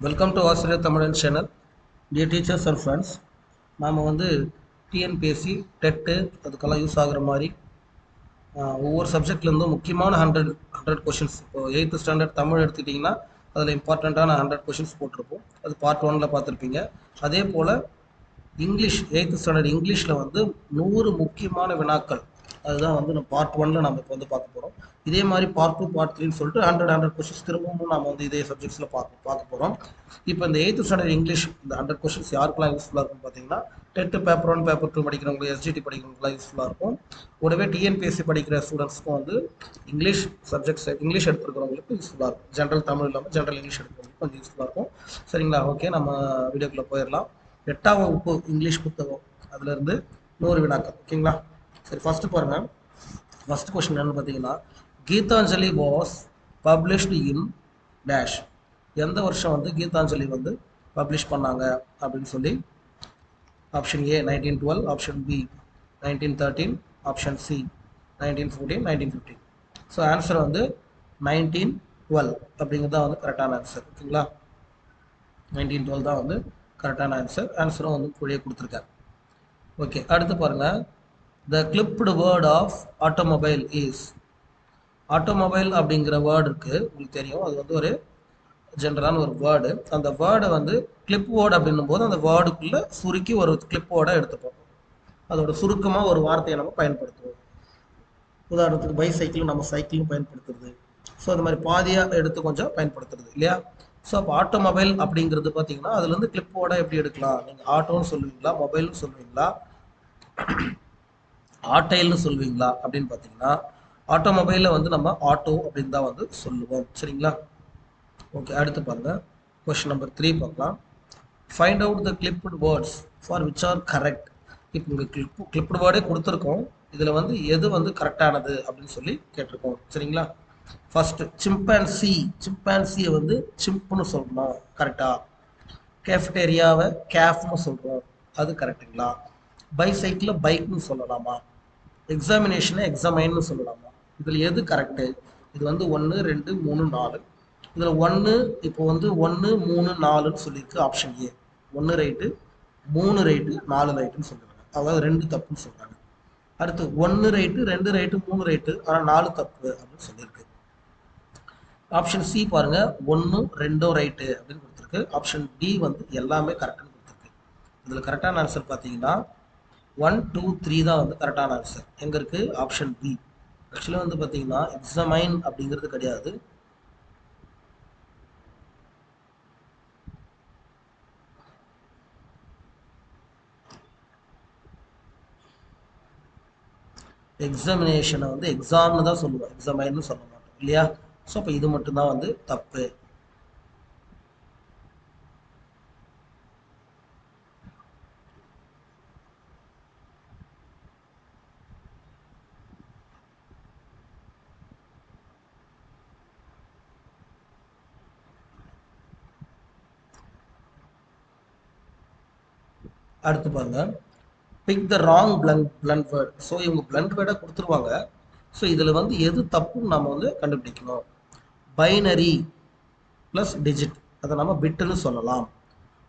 Welcome to ஆசிரியர் தமிழன் channel. Dear teachers and friends, நாம் வந்து டிஎன்பிஎஸ்சி டெட்டு அதுக்கெல்லாம் யூஸ் ஆகிற மாதிரி ஒவ்வொரு சப்ஜெக்ட்லேருந்தும் முக்கியமான ஹண்ட்ரட் கொஷின்ஸ். இப்போ 8th ஸ்டாண்டர்ட் தமிழ் எடுத்துக்கிட்டிங்கன்னா அதில் இம்பார்ட்டண்ட்டான 100 கொஷின்ஸ் போட்டிருப்போம். அது பார்ட் 1ல் பார்த்துருப்பீங்க. அதே போல் இங்கிலீஷ் 8th ஸ்டாண்டர்ட் இங்கிலீஷில் வந்து 100 முக்கியமான வினாக்கள், அதுதான் வந்து நம்ம பார்ட் 1ல் நம்ம இப்போ வந்து பார்க்க போகிறோம். இதே மாதிரி பார்ட் 2 பார்ட் 3ன்னு சொல்லிட்டு 100 கொஷின்ஸ் திரும்பவும் நம்ம வந்து இதே சப்ஜெக்ட்ஸில் பார்க்க போகிறோம். இப்போ இந்த 8th ஸ்டாண்டர்ட் இங்கிலீஷ் இந்த 100 கொஷின்ஸ் யாருக்கெல்லாம் யூஸ்ஃபுல்லாக இருக்கும்னு பார்த்தீங்கன்னா, டெட்டு பேப்பர் 1 பேப்பர் 2 படிக்கிறவங்களுக்கு, எஸ்ஜிடி படிக்கிறவங்களுக்குலாம் யூஸ்ஃபுல்லாக இருக்கும். கூடவே டிஎன்பிஎஸ்சி படிக்கிற ஸ்டூடெண்ட்ஸ்க்கும் வந்து இங்கிலீஷ் சப்ஜெக்ட்ஸ் இங்கிலீஷ் எடுத்துருக்கிறவங்களுக்கு யூஸ்ஃபுல்லாக இருக்கும். ஜென்ரல் தமிழ் இல்லாமல் ஜென்ரல் இங்கிலீஷ் எடுக்கிறவங்களுக்கு கொஞ்சம் யூஸ்ஃபுல்லாக இருக்கும். சரிங்களா? ஓகே, நம்ம வீடியோக்குள்ளே போயிடலாம். 8ஆம் வகுப்பு இங்கிலீஷ் புத்தகம் அதுலேருந்து 100 வினாக்கள். ஓகேங்களா? சரி, ஃபஸ்ட்டு பாருங்கள். ஃபஸ்ட் கொஸ்டின் என்னன்னு பார்த்தீங்கன்னா, Gitanjali was published in dash. எந்த வருஷம் வந்து கீதாஞ்சலி வந்து பப்ளிஷ் பண்ணாங்க அப்படின்னு சொல்லி option A 1912, option B 1913, option C 1914, 1915. So answer வந்து 1912 அப்படிங்கிறது தான் வந்து கரெக்டான ஆன்சர். ஓகேங்களா? 1912 தான் வந்து கரெக்டான ஆன்சர். ஆன்சரும் வந்து கூடயே கொடுத்துருக்காரு. ஓகே, அடுத்து பாருங்கள். The clipped word of automobile is. Automobile அப்படிங்கிற வேர்டு இருக்குது, உங்களுக்கு தெரியும். அது வந்து ஒரு ஜென்ரலான ஒரு வேர்டு. அந்த வேர்டை வந்து கிளிப் வேர்டு அப்படின்னும் போது அந்த வேர்டுக்குள்ளே சுருக்கி ஒரு கிளிப் வேர்டை எடுத்துப்போம். அதோட சுருக்கமாக ஒரு வார்த்தையை நம்ம பயன்படுத்துவோம். உதாரணத்துக்கு பைசைக்கிளும் நம்ம சைக்கிளும் பயன்படுத்துறது. ஸோ அது மாதிரி பாதியாக எடுத்து கொஞ்சம் பயன்படுத்துறது இல்லையா? ஸோ அப்போ ஆட்டோமொபைல் அப்படிங்கிறது பார்த்தீங்கன்னா அதுலேருந்து கிளிப் வேர்டை எப்படி எடுக்கலாம்? நீங்கள் ஆட்டோன்னு சொல்லுவீங்களா, மொபைல்னு சொல்லுவீங்களா, ஆட்டைல்னு சொல்லுவீங்களா அப்படின்னு பார்த்தீங்கன்னா, ஆட்டோமொபைலில் வந்து நம்ம ஆட்டோ அப்படின்னு தான் வந்து சொல்லுவோம். சரிங்களா? ஓகே, அடுத்து பாருங்கள். கொஸ்டின் நம்பர் 3 பார்க்கலாம். Find out the clipped words for which are correct. இப்போ இங்கே கிளிப்டு வேர்டே கொடுத்துருக்கோம். இதில் வந்து எது வந்து கரெக்டானது அப்படின்னு சொல்லி கேட்டிருக்கோம். சரிங்களா? ஃபர்ஸ்ட் சிம்பான்சியை வந்து சிம்ப்னு சொல்லணும், கரெக்டா? கேஃப்டேரியாவை கேஃப்னு சொல்கிறோம், அது கரெக்டுங்களா? பைசைக்கிளை பைக்னு சொல்லலாமா? எக்ஸாமினேஷனை எக்ஸாமைன்னு சொல்லலாமா? இதில் எது கரெக்டு? இது வந்து 1 2 3 4. இதில் 1 இப்போ வந்து 1 3 4ன்னு சொல்லியிருக்கு. ஆப்ஷன் ஏ 1 ரைட்டு, 3 ரைட்டு, 4 ரைட்டுன்னு சொல்லுறாங்க. அதாவது 2 தப்புன்னு சொல்கிறாங்க. அடுத்து 1 ரைட்டு, 2 ரைட்டு, 3 ரைட்டு, ஆனால் 4 தப்பு அப்படின்னு சொல்லியிருக்கு. ஆப்ஷன் சி பாருங்க, 1 2 ரைட்டு அப்படின்னு கொடுத்துருக்கு. ஆப்ஷன் டி வந்து எல்லாமே கரெக்டுன்னு கொடுத்துருக்கு. இதில் கரெக்டான ஆன்சர் பார்த்தீங்கன்னா 1 2 3 தான் வந்து கரெக்டான ஆன்சர். எங்கே இருக்குது? Option B. ஆக்சுவலாக வந்து பார்த்தீங்கன்னா எக்ஸாமைன் அப்படிங்கிறது கிடையாது. எக்ஸாமினேஷனை வந்து எக்ஸாம்னு தான் சொல்லுவோம், எக்ஸாமைன்னு சொல்ல மாட்டோம் இல்லையா? ஸோ அப்போ இது மட்டும்தான் வந்து தப்பு. அடுத்து பாருங்க, pick the wrong blend word. So இவங்க பிளண்ட் வேர்டை கொடுத்துருவாங்க. ஸோ இதில் வந்து எது தப்புன்னு நம்ம வந்து கண்டுபிடிக்கணும். பைனரி ப்ளஸ் டிஜிட், அதை நம்ம பிட்டுன்னு சொல்லலாம்.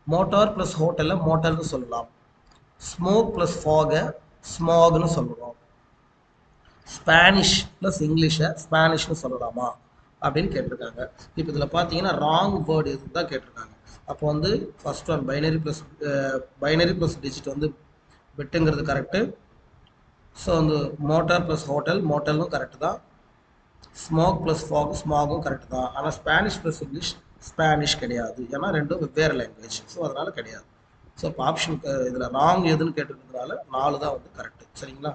மோட்டார் ப்ளஸ் ஹோட்டலை மோட்டல்னு சொல்லலாம். ஸ்மோக் ப்ளஸ் ஃபாகை ஸ்மாக்னு சொல்லுவோம். ஸ்பானிஷ் ப்ளஸ் இங்கிலீஷை ஸ்பானிஷ்னு சொல்லலாமா அப்படின்னு கேட்டிருக்காங்க. இப்போ இதில் பார்த்தீங்கன்னா ராங் வேர்டு எதுன்னு தான் கேட்டிருக்காங்க. அப்போ வந்து first one binary plus digit வந்து பிட்டுங்கிறது கரெக்டு. ஸோ வந்து மோட்டார் ப்ளஸ் ஹோட்டல் மோட்டலும் கரெக்டு தான். ஸ்மோக் ப்ளஸ் ஃபாக் ஸ்மாகும் கரெக்டு தான். ஆனால் ஸ்பானிஷ் ப்ளஸ் இங்கிலீஷ் ஸ்பானிஷ் கிடையாது, ஏன்னா ரெண்டும் வெவ்வேறு லாங்குவேஜ். ஸோ அதனால் கிடையாது. ஸோ இப்போ ஆப்ஷன் இதில் ராங் எதுன்னு கேட்டிருக்கிறதுனால 4 தான் வந்து கரெக்டு. சரிங்களா?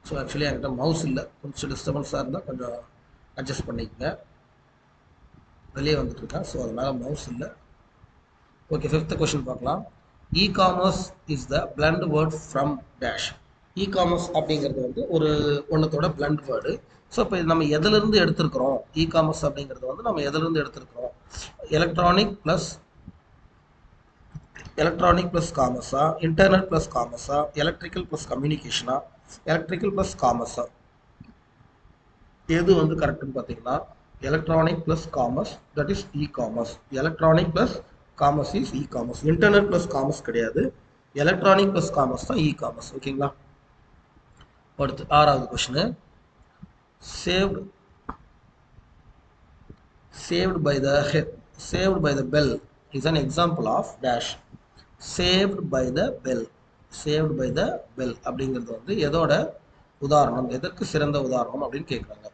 ஸோ ஆக்சுவலி என்கிட்ட மவுஸ் இல்லை, கொஞ்சம் டிஸ்டர்பன்ஸாக இருந்தால் கொஞ்சம் அட்ஜஸ்ட் பண்ணிக்கங்க. வெளியே வந்துட்டு இருக்கேன், ஸோ அதனால் மவுஸ் இல்லை. ஓகே, 5th கொஸ்டின் பார்க்கலாம். E commerce is the blend word from dash. E commerce அப்படிங்கிறது வந்து ஒரு ஒன்றத்தோட பிளண்ட் வேர்டு. ஸோ இப்போ நம்ம எதிலிருந்து எடுத்திருக்கிறோம்? இ காமர்ஸ் அப்படிங்கிறது வந்து நம்ம எதிலிருந்து எடுத்திருக்கிறோம்? எலக்ட்ரானிக் ப்ளஸ் காமர்ஸா, இன்டர்நெட் ப்ளஸ் காமர்ஸா, எலக்ட்ரிக்கல் ப்ளஸ் கம்யூனிகேஷனா, எலக்ட்ரிக்கல் ப்ளஸ் காமர்ஸா? எது வந்து கரெக்டுன்னு பார்த்தீங்கன்னா Electronic plus commerce, that is e-commerce. Electronic plus commerce is e-commerce. Internet plus commerce கிடையாது. Electronic plus commerce தான் e-commerce. ஓகேங்களா? அடுத்து ஆறாவது question. saved saved by the saved by the bell is an example of dash. saved by the bell, saved by the bell அப்படிங்கிறது வந்து எதோட உதாரணம், எதற்கு சிறந்த உதாரணம் அப்படின்னு கேட்குறாங்க.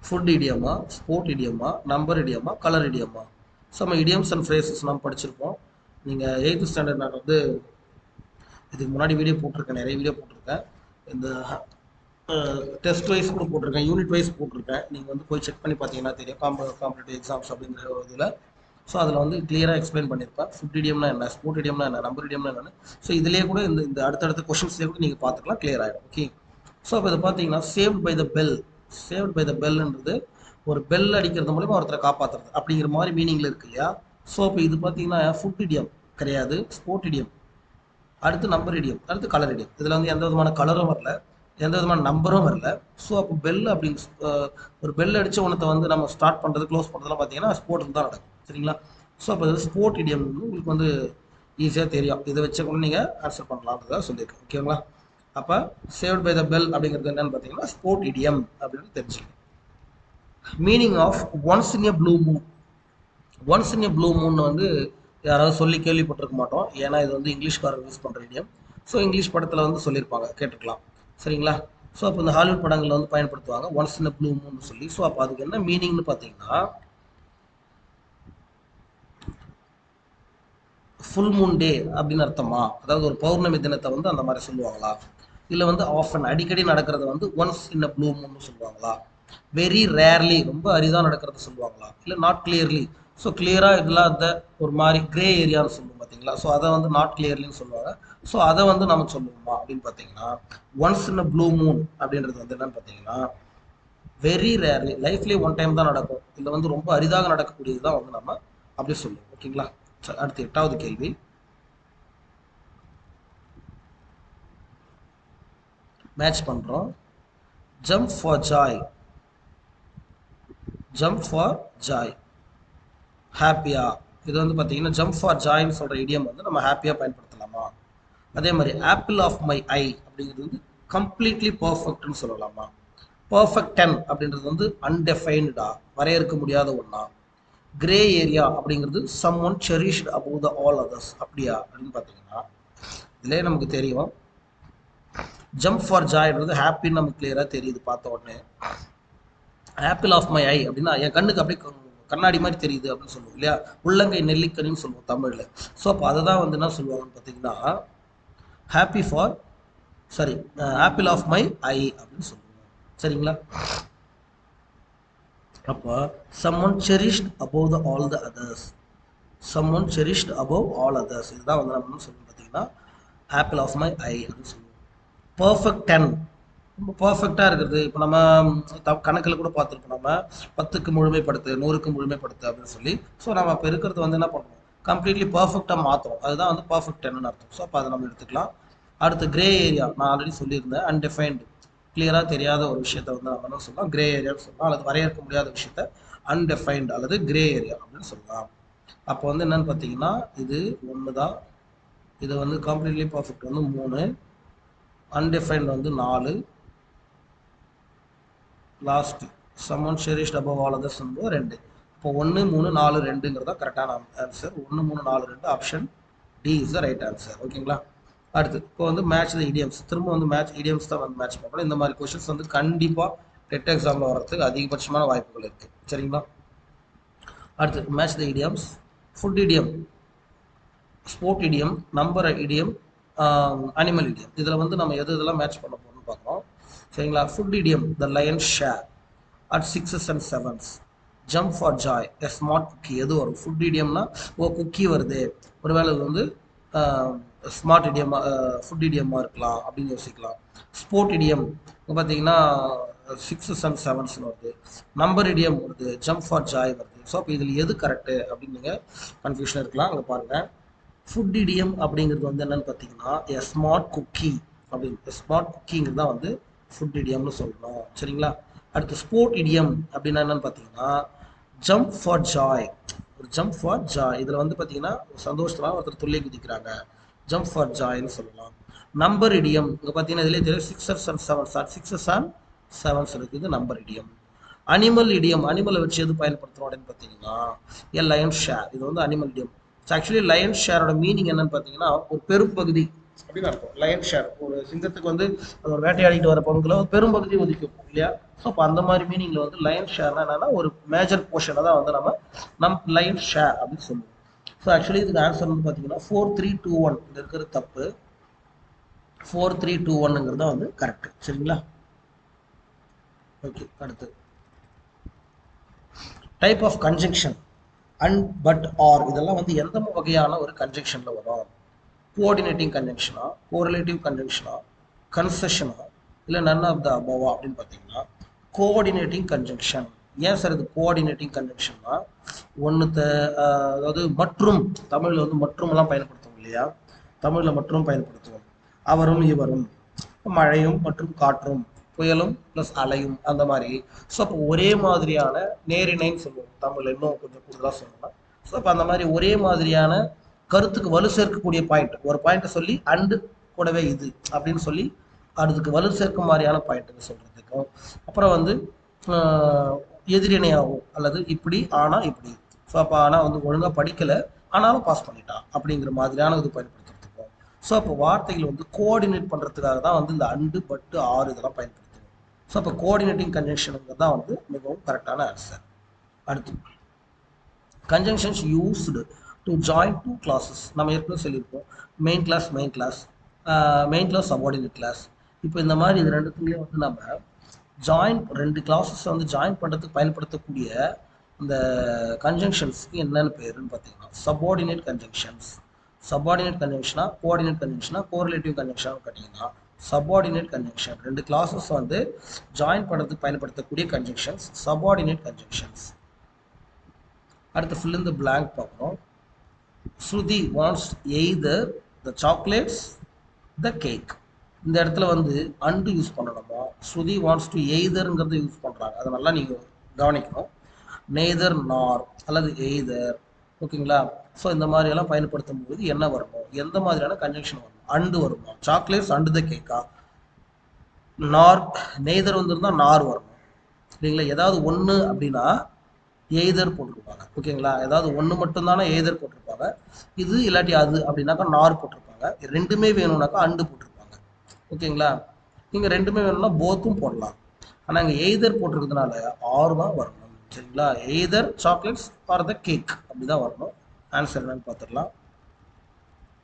ஃபுட் இடியமா, ஸ்போர்ட் இடியமா, நம்பர் இடியமா, கலர் இடியமா. ஸோ நம்ம இடியம்ஸ் அண்ட் ஃப்ரேசஸ் நம்ம படிச்சிருப்போம். நீங்கள் 8th ஸ்டாண்டர்ட் நான் வந்து இதுக்கு முன்னாடி வீடியோ போட்டிருக்கேன், நிறைய வீடியோ போட்டிருக்கேன். இந்த டெஸ்ட் வைஸ் கூட போட்டிருக்கேன், யூனிட் வைஸ் போட்டிருக்கேன். நீங்கள் வந்து போய் செக் பண்ணி பார்த்தீங்கன்னா தெரியும், காம்படிட்டிவ் எக்ஸாம்ஸ் அப்படிங்கிற ஒரு இதில். ஸோ அதில் வந்து கிளியராக எக்ஸ்பிளைன் பண்ணியிருப்பேன். ஃபுட் இடியம்னா என்ன, ஸ்போர்ட் இடியம்னா என்ன, நம்பர் இடியம்னா என்னன்னு. ஸோ இதிலே கூட இந்த அடுத்தடுத்த கொஷின்ஸ்லேயே கூட நீங்கள் பார்த்துக்கலாம், கிளியர் ஆகிடும். ஓகே. ஸோ அப்போ இதை பார்த்தீங்கன்னா saved by the bell, saved by the பெல்ன்றது ஒரு பெல் அடிக்கிறது மூலமா ஒருத்தரை காப்பாற்றுறது அப்படிங்கிற மாதிரி மீனிங்கில் இருக்கு இல்லையா. ஸோ இப்போ இது பார்த்தீங்கன்னா ஃபுட் இடியம் கிடையாது, ஸ்போர்ட் இடியம், அடுத்து நம்பர் இடியம், அடுத்து கலர் இடியம். இதில் வந்து எந்த விதமான கலரும் வரல, எந்த விதமான நம்பரும் வரல. ஸோ அப்போ பெல் அப்படிங்க ஒரு பெல் அடித்த ஒன்றத்தை வந்து நம்ம ஸ்டார்ட் பண்ணுறது க்ளோஸ் பண்ணுறதுலாம் பார்த்தீங்கன்னா ஸ்போர்ட்ஸ் தான் நடக்கும். சரிங்களா. ஸோ அப்போ இது ஸ்போர்ட் இடியம் உங்களுக்கு வந்து ஈஸியாக தெரியும். இதை வச்சு கூட நீங்கள் ஆன்சர் பண்ணலாம்ன்றதாக சொல்லியிருக்கேன். ஓகேங்களா. அப்போ சேவ்ட் பை த பெல் அப்படிங்கிறது என்னன்னு பார்த்தீங்கன்னா ஸ்போர்ட் இடியம் அப்படின்னு தெரிஞ்சுக்கணும். Meaning of once in a blue moon. Once in a blue moon வந்து யாராவது சொல்லி கேள்விப்பட்டிருக்க மாட்டோம், ஏன்னா இது வந்து இங்கிலீஷ்காரர் யூஸ் பண்ணுற இடியம். ஸோ இங்கிலீஷ் படத்தில் வந்து சொல்லியிருப்பாங்க, கேட்டுக்கலாம். சரிங்களா. ஸோ அப்போ இந்த ஹாலிவுட் படங்களில் வந்து பயன்படுத்துவாங்க once in a blue Moon சொல்லி. ஸோ அப்போ அதுக்கு என்ன மீனிங்னு பார்த்தீங்கன்னா ஃபுல் மூன் டே அப்படின்னு அர்த்தமா, அதாவது ஒரு பௌர்ணமி தினத்தை வந்து அந்த மாதிரி சொல்லுவாங்களா, இல்லை வந்து ஆஃபன் அடிக்கடி நடக்கிறத வந்து ஒன்ஸ் இன் அ ப்ளூ மூன்னு சொல்லுவாங்களா, வெரி ரேர்லி ரொம்ப அரிதாக நடக்கிறத சொல்லுவாங்களா, இல்லை நாட் கிளியர்லி, ஸோ கிளியராக இல்லாத ஒரு மாதிரி கிரே ஏரியான்னு சொல்லுவோம் பார்த்தீங்களா. ஸோ அதை வந்து நாட் கிளியர்லின்னு சொல்லுவாங்க. ஸோ அதை வந்து நம்ம சொல்லுவோமா அப்படின்னு பார்த்தீங்கன்னா once in a blue Moon அப்படின்றது வந்து என்னன்னு பார்த்தீங்கன்னா வெரி ரேர்லி, லைஃப்லேயே ஒன் டைம் தான் நடக்கும், இல்லை வந்து ரொம்ப அரிதாக நடக்கக்கூடியது தான் வந்து நம்ம அப்படி சொல்லுவோம். ஓகேங்களா. அடுத்து 8வது கேள்வி. மேட்ச் பண்றோம். Jump for Joy, jump for Joy, ஹாப்பியா. இது வந்து பார்த்தீங்கன்னா ஜம்ப் ஃபார் ஜாய்னு சொல்ற இடியம் வந்து நம்ம ஹாப்பியா பயன்படுத்தலாமா. அதே மாதிரி ஆப்பிள் ஆஃப் மை ஐ அப்படிங்கிறது வந்து கம்ப்ளீட்லி பர்ஃபெக்ட்னு சொல்லலாமா. பர்ஃபெக்ட் 10 அப்படின்றது வந்து அன்டெஃபைன்டா, வரையறுக்க முடியாத ஒன்றா. கிரே ஏரியா அப்படிங்கிறது someone cherished above the all others, அப்படியா அப்படின்னு பார்த்தீங்கன்னா இதுலேயே நமக்கு தெரியும். ஜம்ப் ஃபார் ஜாய்ன்றது ஹாப்பின்னு நமக்கு கிளியராக தெரியுது பார்த்த உடனே. ஆப்பிள் ஆஃப் மை ஐ அப்படின்னா என் கண்ணுக்கு அப்படியே கண்ணாடி மாதிரி தெரியுது அப்படின்னு சொல்லுவோம் இல்லையா, உள்ளங்கை நெல்லிக்கனின்னு சொல்லுவோம் தமிழில். ஸோ அப்போ அதை தான் வந்து என்ன சொல்லுவாங்கன்னு பார்த்தீங்கன்னா happy for sorry apple of my eye அப்படின்னு சொல்லுவோம். சரிங்களா. அப்போ someone cherished above the all the others, someone cherished above all others, இதுதான் வந்து நம்ம சொல்லுவோம் பார்த்தீங்கன்னா ஆப்பிள் ஆஃப் மை ஐ அப்படின்னு சொல்லுவோம். பர்ஃபெக்ட் 10 ரொம்ப பர்ஃபெக்டாக இருக்கிறது. இப்போ நம்ம கணக்கில் கூட பார்த்துருப்போம், நம்ம 10க்கு முழுமைப்படுத்து 100க்கு முழுமைப்படுத்து அப்படின்னு சொல்லி. ஸோ நம்ம இப்போ இருக்கிறது வந்து என்ன பண்ணுறோம், கம்ப்ளீட்லி பர்ஃபெக்டாக மாற்றுறோம், அதுதான் வந்து பர்ஃபெக்ட் 10ன்னு அர்த்தம். ஸோ அப்போ அதை நம்ம எடுத்துக்கலாம். அடுத்து கிரே ஏரியா, நான் ஆல்ரெடி சொல்லியிருந்தேன், அன்டிஃபைன்டு, கிளியராக தெரியாத ஒரு விஷயத்தை வந்து நம்ம என்ன சொல்லலாம், கிரே ஏரியான்னு சொல்லலாம். அல்லது வரையறுக்க முடியாத விஷயத்த அன்டிஃபைன்டு அல்லது கிரே ஏரியா அப்படின்னு சொல்லலாம். அப்போ வந்து என்னன்னு பார்த்தீங்கன்னா இது ஒன்று தான். இது வந்து கம்ப்ளீட்லி பர்ஃபெக்ட் வந்து 3, அன்டிஃபைன்டு வந்து 4, last someone cherished above all others வந்து 2. இப்போ 1 3 4 2ங்கிறதா கரெக்டான answer. 1 3 4 2 option D is the right answer. ஓகேங்களா. அடுத்து இப்போ வந்து மேட்ச் த இடியம்ஸ், திரும்ப வந்து மேட்ச் இடியம்ஸ் தான் வந்து மேட்ச் பண்ணணும். இந்த மாதிரி கொஷின்ஸ் வந்து கண்டிப்பாக டெட் எக்ஸாமில் வர்றதுக்கு அதிகபட்சமான வாய்ப்புகள் இருக்குது. சரிங்களா. அடுத்து match the idioms. Food idiom, sport idiom, number idiom, animal idiom. இதில் வந்து நம்ம இதெல்லாம் மேட்ச் பண்ண போகணும்னு பார்க்குறோம். சரிங்களா. Food idiom the lion share at 6s and 7s, jump for joy a smart cookie. எது வரும் ஃபுட் இடியம்னா, ஓ குக்கி வருது, ஒருவேளை இது வந்து ஸ்மார்ட் இடியம் ஃபுட் இடியமாக இருக்கலாம் அப்படின்னு யோசிக்கலாம். ஸ்போர்ட் இடியம் பார்த்தீங்கன்னா 6s and 7s வருது. நம்பர் இடியம் வருது, ஜம்ப் ஃபார் ஜாய் வருது. ஸோ அப்போ இதில் எது கரெக்டு அப்படின்னு நீங்கள் கன்ஃபியூஷன் இருக்கலாம். அங்கே பாருங்கள், ஃபுட் இடியம் அப்படிங்கிறது வந்து என்னன்னு பார்த்தீங்கன்னா எ ஸ்மார்ட் குக்கி அப்படின்னு, ஸ்மார்ட் குக்கிங்கிறது தான் வந்து ஃபுட் இடியம்னு சொல்லணும். சரிங்களா. அடுத்து ஸ்போர்ட் இடியம் அப்படின்னா என்னன்னு பார்த்தீங்கன்னா ஜம்ப் ஃபார் ஜாய். ஒரு ஜம்ப் ஃபார் ஜாய், இதில் வந்து பார்த்தீங்கன்னா சந்தோஷத்தில் ஒருத்தர் துள்ளி குதிக்கிறாங்க, ஜம்ப் ஃபார் ஜாய்ன்னு சொல்லலாம். நம்பர் இடியம் இங்கே பார்த்தீங்கன்னா இதிலே தெரியும் sixers and sevens, sixes and sevens இருக்குது நம்பர் இடியம். அனிமல் இடியம், அனிமலை வச்சு எது பயன்படுத்துகிறோம் அப்படின்னு பார்த்தீங்கன்னா ஏ லயன் ஷேர், இது வந்து அனிமல் இடியம். ஆக்சுவலி லயன் ஷேரோட மீனிங் என்னன்னு பார்த்தீங்கன்னா ஒரு பெரும்பகுதி அப்படின்னு அர்த்தம். லயன் ஷேர், ஒரு சிங்கத்துக்கு வந்து அது ஒரு வேட்டையாடிட்டு வர பங்குல ஒரு பெரும்பகுதி ஒதுக்கும் இல்லையா. ஸோ அப்போ அந்த மாதிரி மீனிங்ல வந்து லயன் ஷேர்னா என்னன்னா ஒரு மேஜர் போர்ஷனை தான் வந்து நம்ம லயன் ஷேர் அப்படின்னு சொல்லுவோம். ஸோ ஆக்சுவலி இதுக்கு ஆன்சர் வந்து பார்த்தீங்கன்னா 4321 இது இருக்கிறது தப்பு, 4321ங்கிறது தான் வந்து கரெக்ட். சரிங்களா? ஓகே, அடுத்து type of conjunction and but or, இதெல்லாம் வந்து எந்த வகையான ஒரு கன்ஜங்ஷன்ல வரும்? கோஆர்டினேட்டிங் கன்ஜங்ஷனா, கோரிலேட்டிவ் கன்ஜங்ஷனா, கன்செஷனா, இல்லை நன் ஆஃப் த அபவா அப்படின்னு பார்த்தீங்கன்னா கோஆர்டினேட்டிங் கன்ஜங்ஷன். ஏன் சார் இது கோஆர்டினேட்டிங் கன்ஜங்ஷன்னா ஒன்றுத்த அதாவது மற்றும், தமிழில் வந்து மற்றும்லாம் பயன்படுத்துவோம் இல்லையா, தமிழில் மற்றும் பயன்படுத்துவோம். அவரும் இவரும், மழையும் மற்றும் காற்றும், புயலும் ப்ளஸ் அலையும், அந்த மாதிரி. ஸோ அப்போ ஒரே மாதிரியான நேரிணைன்னு சொல்லுவோம் தமிழ், இன்னும் கொஞ்சம் கூடுதலாக சொல்லலாம். ஸோ அப்போ அந்த மாதிரி ஒரே மாதிரியான கருத்துக்கு வலு சேர்க்கக்கூடிய பாயிண்ட், ஒரு பாயிண்ட்டை சொல்லி அண்டு கூடவே இது அப்படின்னு சொல்லி அதுக்கு வலு சேர்க்கும் மாதிரியான பாயிண்ட்டுன்னு சொல்றதுக்கும், அப்புறம் வந்து எதிரிணையாகும் அல்லது இப்படி ஆனால் இப்படி. ஸோ அப்போ ஆனால் வந்து ஒழுங்காக படிக்கலை ஆனாலும் பாஸ் பண்ணிட்டான் அப்படிங்கிற மாதிரியான இது பயன்படுத்துறதுக்கும். ஸோ அப்போ வார்த்தைகள் வந்து கோஆர்டினேட் பண்ணுறதுக்காக தான் வந்து இந்த அண்டு பட்டு ஆறு இதெல்லாம் பயன்படுத்துவோம். ஸோ அப்போ கோஆர்டினேட்டிங் கன்ஜங்ஷனுங்கிறது தான் வந்து மிகவும் கரெக்டான ஆன்சர். அடுத்து conjunctions used to join two clauses, நம்ம ஏற்கனவே சொல்லியிருப்போம் main clause, main clause subordinate clause. இப்போ இந்த மாதிரி இது ரெண்டுத்துலேயும் வந்து நம்ம ஜாயின் ரெண்டு கிளாஸஸ் வந்து ஜாயின் பண்ணுறதுக்கு பயன்படுத்தக்கூடிய இந்த கன்ஜங்ஷன்ஸ்க்கு என்னென்னு பேருன்னு பார்த்தீங்கன்னா சபார்டினேட் கன்ஜங்ஷன்ஸ். சபார்டினேட் கன்ஜங்ஷனா, கோஆர்டினேட் கன்ஜங்ஷனா, கோரிலேட்டிவ் கன்ஜங்ஷன் கேட்டிங்கன்னா சபார்டினேட் கன்ஜங்ஷன். ரெண்டு கிளாஸஸ் வந்து ஜாயின் பண்ணுறதுக்கு பயன்படுத்தக்கூடிய கன்ஜங்ஷன்ஸ் சபார்டினேட் கன்ஜங்ஷன்ஸ். அடுத்து fill in the blank பார்க்குறோம். ஸ்ருதி wants either the chocolates the cake. இந்த இடத்துல வந்து அண்டு யூஸ் பண்ணணுமா, ஸ்ருதி wants to eitherங்கிறது யூஸ் பண்ணுறாங்க, அதை நல்லா நீங்கள் கவனிக்கணும். neither nor அல்லது either, ஓகேங்களா. ஸோ இந்த மாதிரியெல்லாம் பயன்படுத்தும் போது என்ன வரணும், எந்த மாதிரியான கன்ஜங்ஷன் வரணும், அண்டு வருமா, சாக்லேட்ஸ் அண்டு த கேக்கா, நார் நெய்தர் வந்துருந்தால் நார் வரணும் இல்லைங்களா. ஏதாவது ஒன்று அப்படின்னா எய்தர் போட்டிருப்பாங்க, ஓகேங்களா. ஏதாவது ஒன்று மட்டும்தானே எய்தர் போட்டிருப்பாங்க, இது இல்லாட்டி அது அப்படின்னாக்கா நார் போட்டிருப்பாங்க. ரெண்டுமே வேணும்னாக்கா அண்டு போட்டிருப்பாங்க, ஓகேங்களா. நீங்கள் ரெண்டுமே வேணும்னா போத்தும் போடலாம், ஆனால் இங்கே எய்தர் போட்டிருக்கிறதுனால ஆறு தான் வரணும், சரிங்களா. Either chocolates R the cake அப்படி தான் வரணும். ஆன்சர் என்னன்னு பார்த்துடலாம்,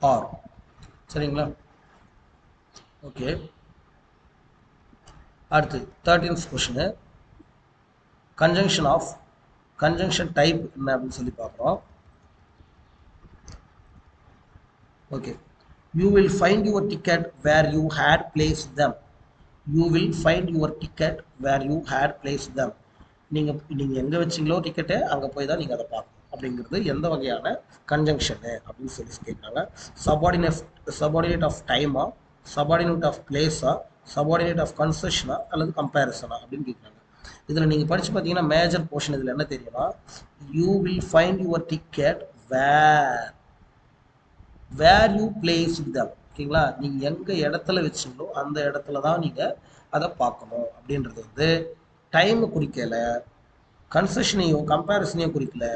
ஆர். சரிங்களா? ஓகே, அடுத்து 13th கொஸ்டின், கன்ஜங்ஷன் டைப் என்ன அப்படின்னு சொல்லி பார்க்குறோம். Okay, you will find your ticket where you had placed them. You will find your ticket where you had placed them. நீங்கள் எங்கே வச்சிங்களோ டிக்கெட்டை அங்கே போய் தான் நீங்கள் அதை பார்க்கணும். அப்படிங்கிறது எந்த வகையான கன்ஜங்ஷனு அப்படின்னு சொல்லி கேட்குறாங்க. சபார்டினேட் ஆஃப் டைமா, சபார்டினேட் ஆஃப் பிளேஸா, சபார்டினேட் ஆஃப் கன்செஷனா அல்லது கம்பேரிசனா அப்படின்னு கேட்குறாங்க. இதில் நீங்கள் படித்து பார்த்தீங்கன்னா மேஜர் போர்ஷன் இதில் என்ன தெரியுமா, you will find your ticket where you place them, ஓகேங்களா. நீங்கள் எங்கே இடத்துல வச்சிங்களோ அந்த இடத்துல தான் நீங்கள் அதை பார்க்கணும். அப்படின்றது வந்து டைமை குறிக்கலை, கன்செஷனையும் கம்பேரிசனையும் குறிக்கல,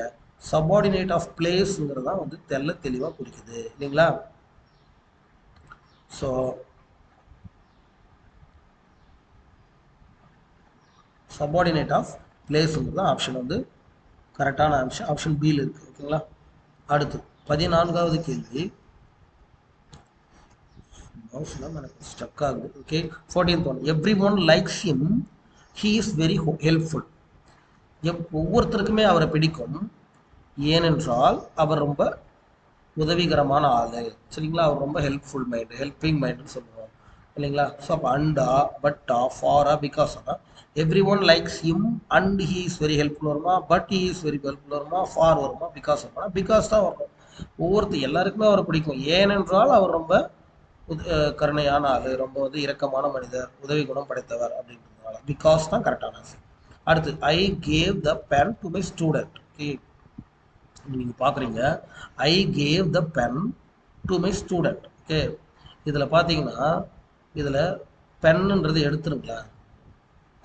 சபார்டினேட் ஆஃப் பிளேஸுங்கிறது தான் வந்து தெளிவாக குறிக்குது இல்லைங்களா. ஸோ சபார்டினேட் ஆஃப் பிளேஸுங்கிறது தான் ஆப்ஷன் வந்து கரெக்டான ஆப்ஷன், ஆப்ஷன் பியில் இருக்குது, ஓகேங்களா. அடுத்து 14வது கேள்வி, எனக்கு ஸ்டக் ஆகுது. Okay, 14th one, every one likes him, he is very helpful. ஒவ்வொருத்தருக்குமே அவரை பிடிக்கும், ஏனென்றால் அவர் ரொம்ப உதவிகரமான ஆள், சரிங்களா. அவர் ரொம்ப ஹெல்பிங் மைண்டுன்னு சொல்லுவோம் இல்லைங்களா. ஸோ அப்போ அண்டா, பட்டா, ஃபாரா, பிகாஸா, every one likes him and he is very helpful வருமா, but he is very helpful வருமா, ஃபார் வருமா, பிகாஸ் வருமா, பிகாஸ் தான் வரும். எல்லாருக்குமே அவரை பிடிக்கும், ஏனென்றால் அவர் ரொம்ப கருணையான ஆள், ரொம்ப வந்து இரக்கமான மனிதர், உதவி குணம் படைத்தவர் அப்படின்றதுனால பிகாஸ் தான் கரெக்டான ஆன்சர். அடுத்து I gave the pen to my student. Okay, நீங்க பாக்குறீங்க I gave the pen to my student. Okay, இதுல பாத்தீங்கன்னா இதுல பென்ன்றது எடுத்துருங்களேன்,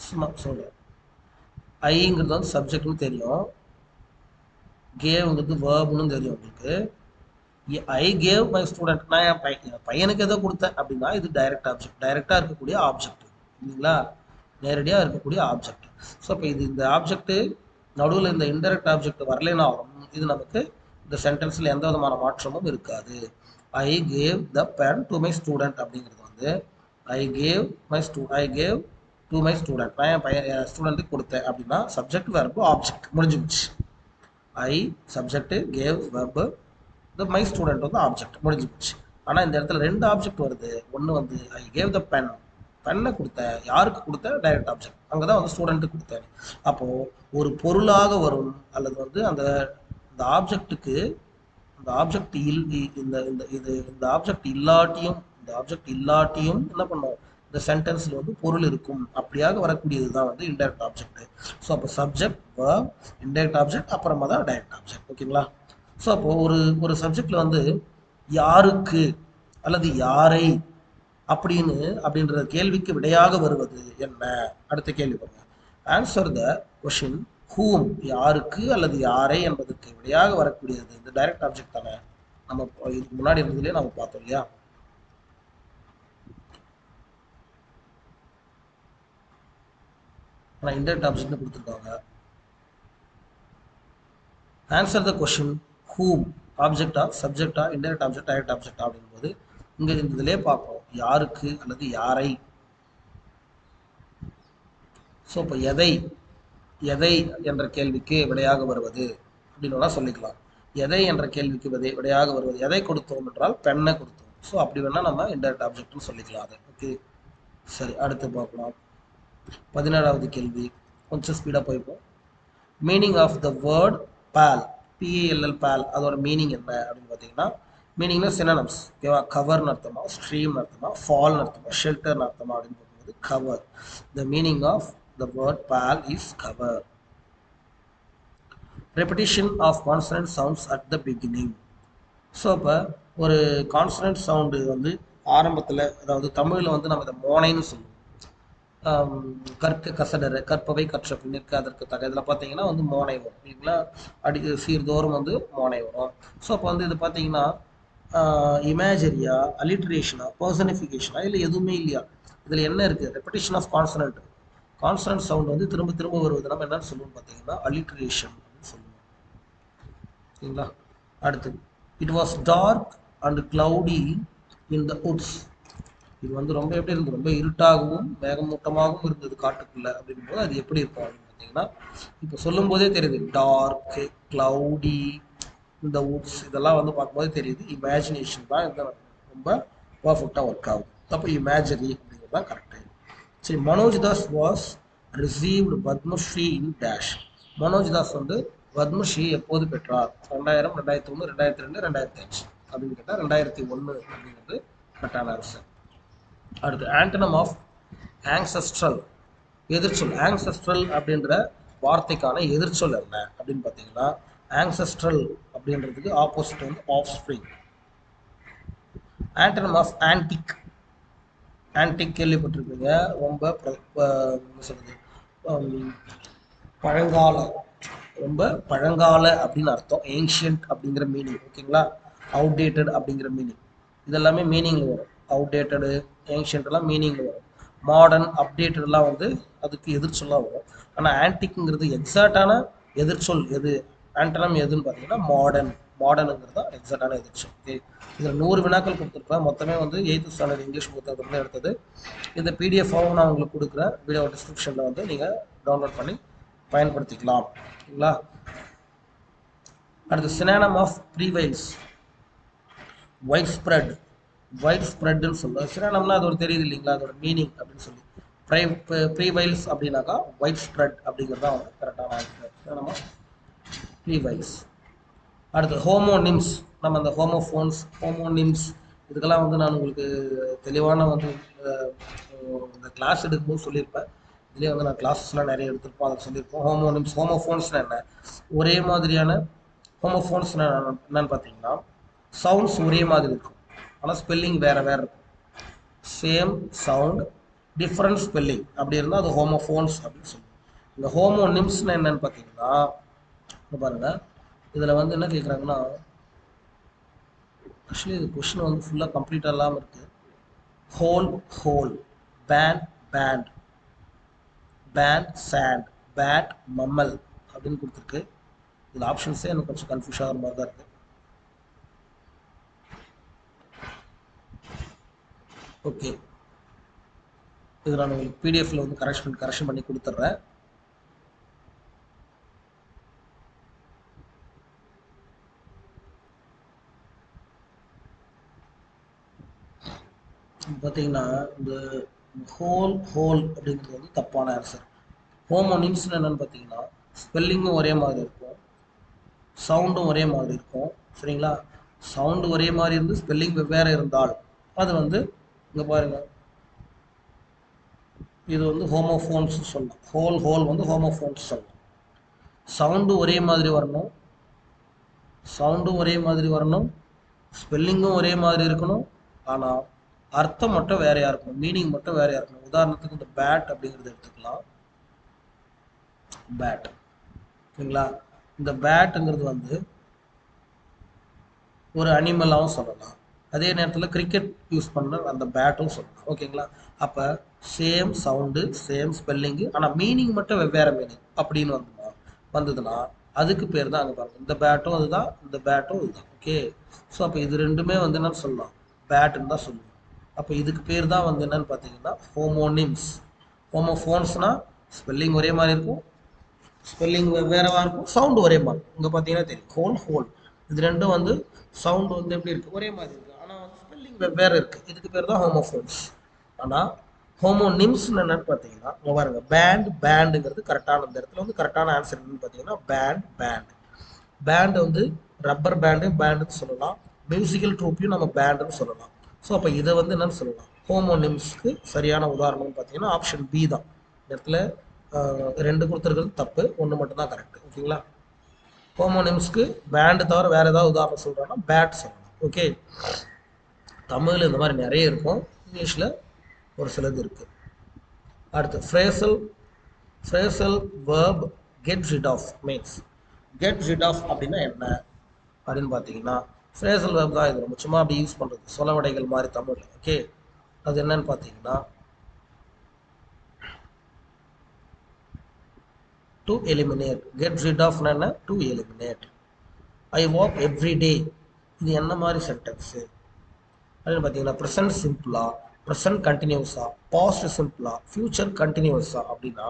சும்மா சொல்றேன். ஐங்கிறது வந்து சப்ஜெக்ட்னு தெரியும், கேவ்ங்கிறது வேர்ப்னு தெரியும் உங்களுக்கு. ஐ கேவ் மை ஸ்டூடெண்ட், நான் என் பையனுக்கு எதோ கொடுத்தேன் அப்படின்னா இது டைரக்ட் ஆப்ஜெக்ட், டைரக்டா இருக்கக்கூடிய ஆப்ஜெக்ட் இல்லைங்களா, நேரடியாக இருக்கக்கூடிய ஆப்ஜெக்ட். ஸோ இப்போ இது இந்த ஆப்ஜெக்ட் நடுவில் இந்த இன்டைரக்ட் ஆப்ஜெக்ட் வரலைனாலும் இது நமக்கு இந்த சென்டென்ஸில் எந்த விதமான மாற்றமும் இருக்காது. I gave the pen to my student அப்படிங்கிறது வந்து I gave to my student, நான் என் பையன் என் ஸ்டூடெண்ட்டுக்கு கொடுத்தேன் அப்படின்னா சப்ஜெக்ட் வெர்பு ஆப்ஜெக்ட் முடிஞ்சு போச்சு. ஐ சப்ஜெக்ட், கேவ் வெர்பு, இந்த மை ஸ்டூடெண்ட் வந்து ஆப்ஜெக்ட் முடிஞ்சு போச்சு. ஆனால் இந்த இடத்துல ரெண்டு ஆப்ஜெக்ட் வருது. ஒன்று வந்து ஐ கேவ் த பென், பெண்ணை கொடுத்தேன், யாருக்கு கொடுத்தேன், டைரக்ட் ஆப்ஜெக்ட், அங்கே தான் வந்து ஸ்டூடெண்ட்டுக்கு கொடுத்தேன். அப்போது ஒரு பொருளாக வரும் அல்லது வந்து அந்த இந்த ஆப்ஜெக்ட்டுக்கு இந்த ஆப்ஜெக்ட் இந்த இந்த இது இந்த ஆப்ஜெக்ட் இல்லாட்டியும் என்ன பண்ணும், இந்த சென்டென்ஸில் வந்து பொருள் இருக்கும், அப்படியாக வரக்கூடியது தான் வந்து இன்டைரக்ட் ஆப்ஜெக்ட். ஸோ அப்போ சப்ஜெக்ட், வேர்ப், இன்டைரக்ட் ஆப்ஜெக்ட், அப்புறமா தான் டைரக்ட் ஆப்ஜெக்ட். ஓகேங்களா. ஸோ அப்போ ஒரு சப்ஜெக்ட்ல வந்து யாருக்கு அல்லது யாரை அப்படின்ற கேள்விக்கு விடையாக வருவது என்ன? அடுத்த கேள்வி பாருங்க. ஆன்சர் த கொஷின் ஹூம், யாருக்கு அல்லது யாரை என்பதற்கு விடையாக வரக்கூடியது இந்த டைரக்ட் ஆப்ஜெக்ட் தானே. நம்ம இதுக்கு முன்னாடி இருந்ததுலேயே நம்ம பார்த்தோம் இல்லையா. ஆனால் இன்டைரக்ட் ஆப்ஜெக்ட் கொடுத்துருக்காங்க. ஆன்சர் த கொஷின் ஹூம், ஆப்ஜெக்டா சப்ஜெக்டா இன்டைரக்ட் ஆப்ஜெக்ட் டைரக்ட் ஆப்ஜெக்டா அப்படிங்கும்போது இங்க இதிலே பார்ப்போம் யாருக்கு அல்லது யாரை. ஸோ இப்போ எதை என்ற கேள்விக்கு விடையாக வருவது அப்படின்னு சொல்லிக்கலாம். எதை என்ற கேள்விக்கு விடையாக வருவது, எதை கொடுத்தோம் என்றால் பெண்ணை கொடுத்தோம். ஸோ அப்படி வேணா நம்ம இன்டைரக்ட் ஆப்ஜெக்ட்னு சொல்லிக்கலாம் அதை. ஓகே, சரி, அடுத்து பார்க்கலாம். 17வது கேள்வி, கொஞ்சம் ஸ்பீடாக போய்ப்போம். Meaning of the word ball, B A L L ball, அதோட மீனிங் என்ன அப்படின்னு பார்த்தீங்கன்னா மீனிங்னா சினோனிம்ஸ். ஓகேவா, கவர்னு அர்த்தமா, ஸ்ட்ரீம்னு அர்த்தமா, ஃபால்னு அர்த்தமா, ஷெல்டர்னு அர்த்தமா அப்படின்னு பார்க்கும்போது cover. The meaning of the word pall is cover. Repetition of consonant sounds at the beginning. So இப்போ ஒரு கான்சனன்ட் சவுண்டு வந்து ஆரம்பத்தில், அதாவது தமிழில் வந்து நம்ம இதை மோனைன்னு சொல்லுவோம். கற்க கசடர, கற்பவை கற்ற பின்னிற்க அதற்கு தக, இதில் பார்த்தீங்கன்னா வந்து மோனை வரும் இல்லைங்களா, சீர்தோறும் வந்து மோனை வரும். ஸோ அப்போ வந்து இது பார்த்தீங்கன்னா இமேஜரியா, அலிட்ரேஷனா, பர்சனிஃபிகேஷனா, இல்லை எதுவுமே இல்லையா. இதில் என்ன இருக்குது, repetition of consonant, consonant sound வந்து திரும்ப திரும்ப வருவது நம்ம என்னன்னு சொல்லுவோம் பார்த்தீங்கன்னா அலிட்ரேஷன் அப்படின்னு சொல்லுவோம். சரிங்களா. அடுத்து it was dark and cloudy in the woods. இது வந்து ரொம்ப எப்படி இருந்தது, ரொம்ப இருட்டாகவும் மேகமூட்டமாகவும் இருந்தது காட்டுக்குள்ள அப்படின் போது அது எப்படி இருக்கும் அப்படின்னு பார்த்தீங்கன்னா இப்போ சொல்லும் போதே தெரியுது. டார்க், கிளவுடி, இந்த வுட்ஸ், இதெல்லாம் வந்து பார்க்கும்போது தெரியுது இமேஜினேஷன் தான் இந்த ரொம்ப பர்ஃபெக்டாக ஒர்க் ஆகும். அப்போ இமேஜரி அப்படிங்கிறது தான் கரெக்டு. சரி, Manoj Das was received Padma Shri in dash. Manoj Das வந்து பத்மஸ்ரீ எப்போது பெற்றார்? 2000, 2001, 2002, 2005 அப்படின்னு கேட்டால் 2001 அப்படிங்கிறது கரெக்டான ஆன்சர். அடுத்து ஆண்டனம் ஆஃப் ஆங்சஸ்ட்ரல், எதிர்ச்சொல். ஆங்சஸ்ட்ரல் அப்படின்ற வார்த்தைக்கான எதிர்ச்சொல் என்ன அப்படின்னு பார்த்தீங்கன்னா ஆங்சஸ்ட்ரல் அப்படின்றதுக்கு ஆப்போசிட் வந்து offspring. Antonym of antique, antique கேள்விப்பட்டிருப்பீங்க, ரொம்ப என்ன சொல்றது, பழங்கால, ரொம்ப பழங்கால அப்படின்னு அர்த்தம். ஏன்ஷியன்ட் அப்படிங்கிற மீனிங். ஓகேங்களா. அவுடேட்டட் அப்படிங்கிற மீனிங், இதெல்லாமே மீனிங்ல வரும். அவுடேட்டடு, ஏன்ஷியன்ட் எல்லாம் மீனிங்ல வரும். மாடர்ன், அப்டேட்டட்லாம் வந்து அதுக்கு எதிர்ச்சொல்லாக வரும். ஆனால் ஆன்டிக்ங்கிறது எக்ஸாக்டான எதிர்ச்சொல் எது, ஆண்டனம் எதுன்னு பார்த்தீங்கன்னா மாடர்ன். மாடர்னுங்கிறது தான் எக்ஸாக்டான எதிர்ச்சொல். ஓகே, இதில் 100 வினாக்கள் கொடுத்துருப்பேன். மொத்தமே வந்து 8th ஸ்டாண்டர்ட் இங்கிலீஷ் புத்தகத்தில் எடுத்தது. இந்த பிடிஎஃபாகவும் நான் உங்களுக்கு கொடுக்குறேன், வீடியோ டிஸ்கிரிப்ஷனில் வந்து நீங்கள் டவுன்லோட் பண்ணி பயன்படுத்திக்கலாம். ஓகேங்களா. அடுத்து synonym of prevails, wide spread. Wide ஸ்ப்ரெட்னு சொல்லுவோம். சினானிம்னா அது ஒரு தெரியுது இல்லைங்களா, அதோட மீனிங் அப்படின்னு சொல்லி. ப்ரீவைல்ஸ் அப்படின்னாக்கா வைட் ஸ்ப்ரெட் அப்படிங்கிறது தான் கரெக்டான ஆன்சர். Synonym of ப்ரீவைல்ஸ். அடுத்து ஹோமோனிம்ஸ். நம்ம அந்த ஹோமோஃபோன்ஸ், ஹோமோனிம்ஸ், இதுக்கெல்லாம் வந்து நான் உங்களுக்கு தெளிவான வந்து இந்த கிளாஸ் எடுக்கும்போது சொல்லியிருப்பேன். இதுலேயே வந்து நான் கிளாஸஸ்லாம் நிறைய எடுத்திருப்போம், அதை சொல்லியிருப்போம். ஹோமோனிம்ஸ், ஹோமோஃபோன்ஸ்னா என்ன, ஒரே மாதிரியான ஹோமோஃபோன்ஸ்னா என்னன்னு பார்த்தீங்கன்னா சவுண்ட்ஸ் ஒரே மாதிரி இருக்கும், ஆனால் ஸ்பெல்லிங் வேறு வேறு இருக்கும். சேம் சவுண்ட் டிஃப்ரெண்ட் ஸ்பெல்லிங் அப்படி இருந்தால் அது ஹோமோஃபோன்ஸ் அப்படின்னு சொல்லுவோம். இந்த ஹோமோனிம்ஸ்னா என்னன்னு பார்த்தீங்கன்னா பாருங்க, இதில் வந்து என்ன கேட்குறாங்கன்னா, ஆக்சுவலி இது கொஸ்டின் வந்து ஃபுல்லாக கம்ப்ளீட்டாக இல்லாமல் இருக்குது. Whole whole, band band, band sand, bat mammal அப்படின்னு கொடுத்துருக்கு. இதில் ஆப்ஷன்ஸே எனக்கு கொஞ்சம் கன்ஃபியூஸ் ஆகிற மாதிரி தான் இருக்குது. ஓகே, இது நான் உங்களுக்கு பிடிஎஃப்ல வந்து கரெக்ஷன் பண்ணி கொடுத்துட்றேன். பார்த்தீங்கன்னா இந்த ஹோல் ஹோல் அப்படிங்கிறது வந்து தப்பான ஆன்சர். ஹோமோனிம்ஸ்னு என்னென்னு பார்த்தீங்கன்னா ஸ்பெல்லிங்கும் ஒரே மாதிரி இருக்கும், சவுண்டும் ஒரே மாதிரி இருக்கும். சரிங்களா, சவுண்டு ஒரே மாதிரி இருந்து ஸ்பெல்லிங் வெவ்வேறு இருந்தால் அது வந்து இங்கே பாருங்கள், இது வந்து ஹோமோஃபோன்ஸ் சொல்லலாம். ஹோல் ஹோல் வந்து ஹோமோஃபோன்ஸ் சொல்லலாம். சவுண்டு ஒரே மாதிரி வரணும், சவுண்டும் ஒரே மாதிரி வரணும், ஸ்பெல்லிங்கும் ஒரே மாதிரி இருக்கணும், ஆனால் அர்த்தம் மட்டும் வேறையா இருக்கணும், மீனிங் மட்டும் வேறையா இருக்கணும். உதாரணத்துக்கு இந்த பேட் அப்படிங்கிறது எடுத்துக்கலாம். பேட், சரிங்களா, இந்த பேட்டுங்கிறது வந்து ஒரு அனிமலாகவும் சொல்லலாம், அதே நேரத்தில் கிரிக்கெட் யூஸ் பண்ண அந்த பேட்டும் சொல்லலாம். ஓகேங்களா, அப்போ சேம் சவுண்டு சேம் ஸ்பெல்லிங்கு ஆனால் மீனிங் மட்டும் வெவ்வேறு மீனிங் அப்படின்னு வந்ததுன்னா அதுக்கு பேர் தான் அங்கே பாருங்கள், இந்த பேட்டும் அதுதான், இந்த பேட்டும் இதுதான். ஓகே, ஸோ அப்போ இது ரெண்டுமே வந்து என்னன்னு சொல்லலாம், பேட்டுன்னு தான் சொல்லுவோம். அப்போ இதுக்கு பேர் தான் வந்து என்னன்னு பார்த்தீங்கன்னா ஹோமோனிம்ஸ். ஹோமோஃபோன்ஸ்னால் ஸ்பெல்லிங் ஒரே மாதிரி இருக்கும், ஸ்பெல்லிங் வேறவா இருக்கும், சவுண்டு ஒரே மாதிரி. இங்கே பார்த்தீங்கன்னா தெரியும், ஹோல் ஹோல், இது ரெண்டும் வந்து சவுண்டு வந்து எப்படி இருக்குது, ஒரே மாதிரி இருக்குது, ஆனால் வந்து ஸ்பெல்லிங் வெவ்வேறு இருக்குது. இதுக்கு பேர் தான் ஹோமோஃபோன்ஸ். ஆனால் ஹோமோனிம்ஸ் என்னன்னு பார்த்தீங்கன்னா இங்கே பாருங்க, பேண்ட் பேண்டுங்கிறது கரெக்டான, இந்த இடத்துல வந்து கரெக்டான ஆன்சர் என்னன்னு பார்த்தீங்கன்னா பேண்ட் பேண்ட். பேண்ட் வந்து ரப்பர் பேண்டு பேண்டுன்னு சொல்லலாம், மியூசிக்கல் ட்ரூப்பையும் நம்ம பேண்டுன்னு சொல்லலாம். ஸோ அப்போ இதை வந்து என்னன்னு சொல்லலாம், ஹோமோனிம்ஸ்க்கு சரியான உதாரணம்னு பார்த்தீங்கன்னா ஆப்ஷன் பி தான். இந்த இடத்துல ரெண்டு கொடுத்துருக்கிறது தப்பு, ஒன்று மட்டும்தான் கரெக்ட். ஓகேங்களா, ஹோமோனிம்ஸ்க்கு பேண்டு தவிர வேறு ஏதாவது உதாரணம் சொல்கிறோன்னா பேட் சொல்லலாம். ஓகே, தமிழில் இந்த மாதிரி நிறைய இருக்கும், இங்கிலீஷில் ஒரு சிலது இருக்குது. அடுத்து phrasal verb get rid of means, get rid of அப்படின்னா என்ன அப்படின்னு பார்த்தீங்கன்னா ஃப்ரேசல் வேர்ப் தான். இது நம்ம சும்மா அப்படி யூஸ் பண்ணுறது, சொலவடைகள் மாதிரி தமிழ். ஓகே, அது என்னன்னு பார்த்தீங்கன்னா to eliminate. Get rid of என்ன, to eliminate. I walk every day, இது என்ன மாதிரி சென்டென்ஸு அப்படின்னு பார்த்தீங்கன்னா ப்ரெசன்ட் சிம்பிளா, ப்ரெசன்ட் கண்டினியூஸா, பாஸ்ட் சிம்பிளா, ஃபியூச்சர் கண்டினியூஸா அப்படின்னா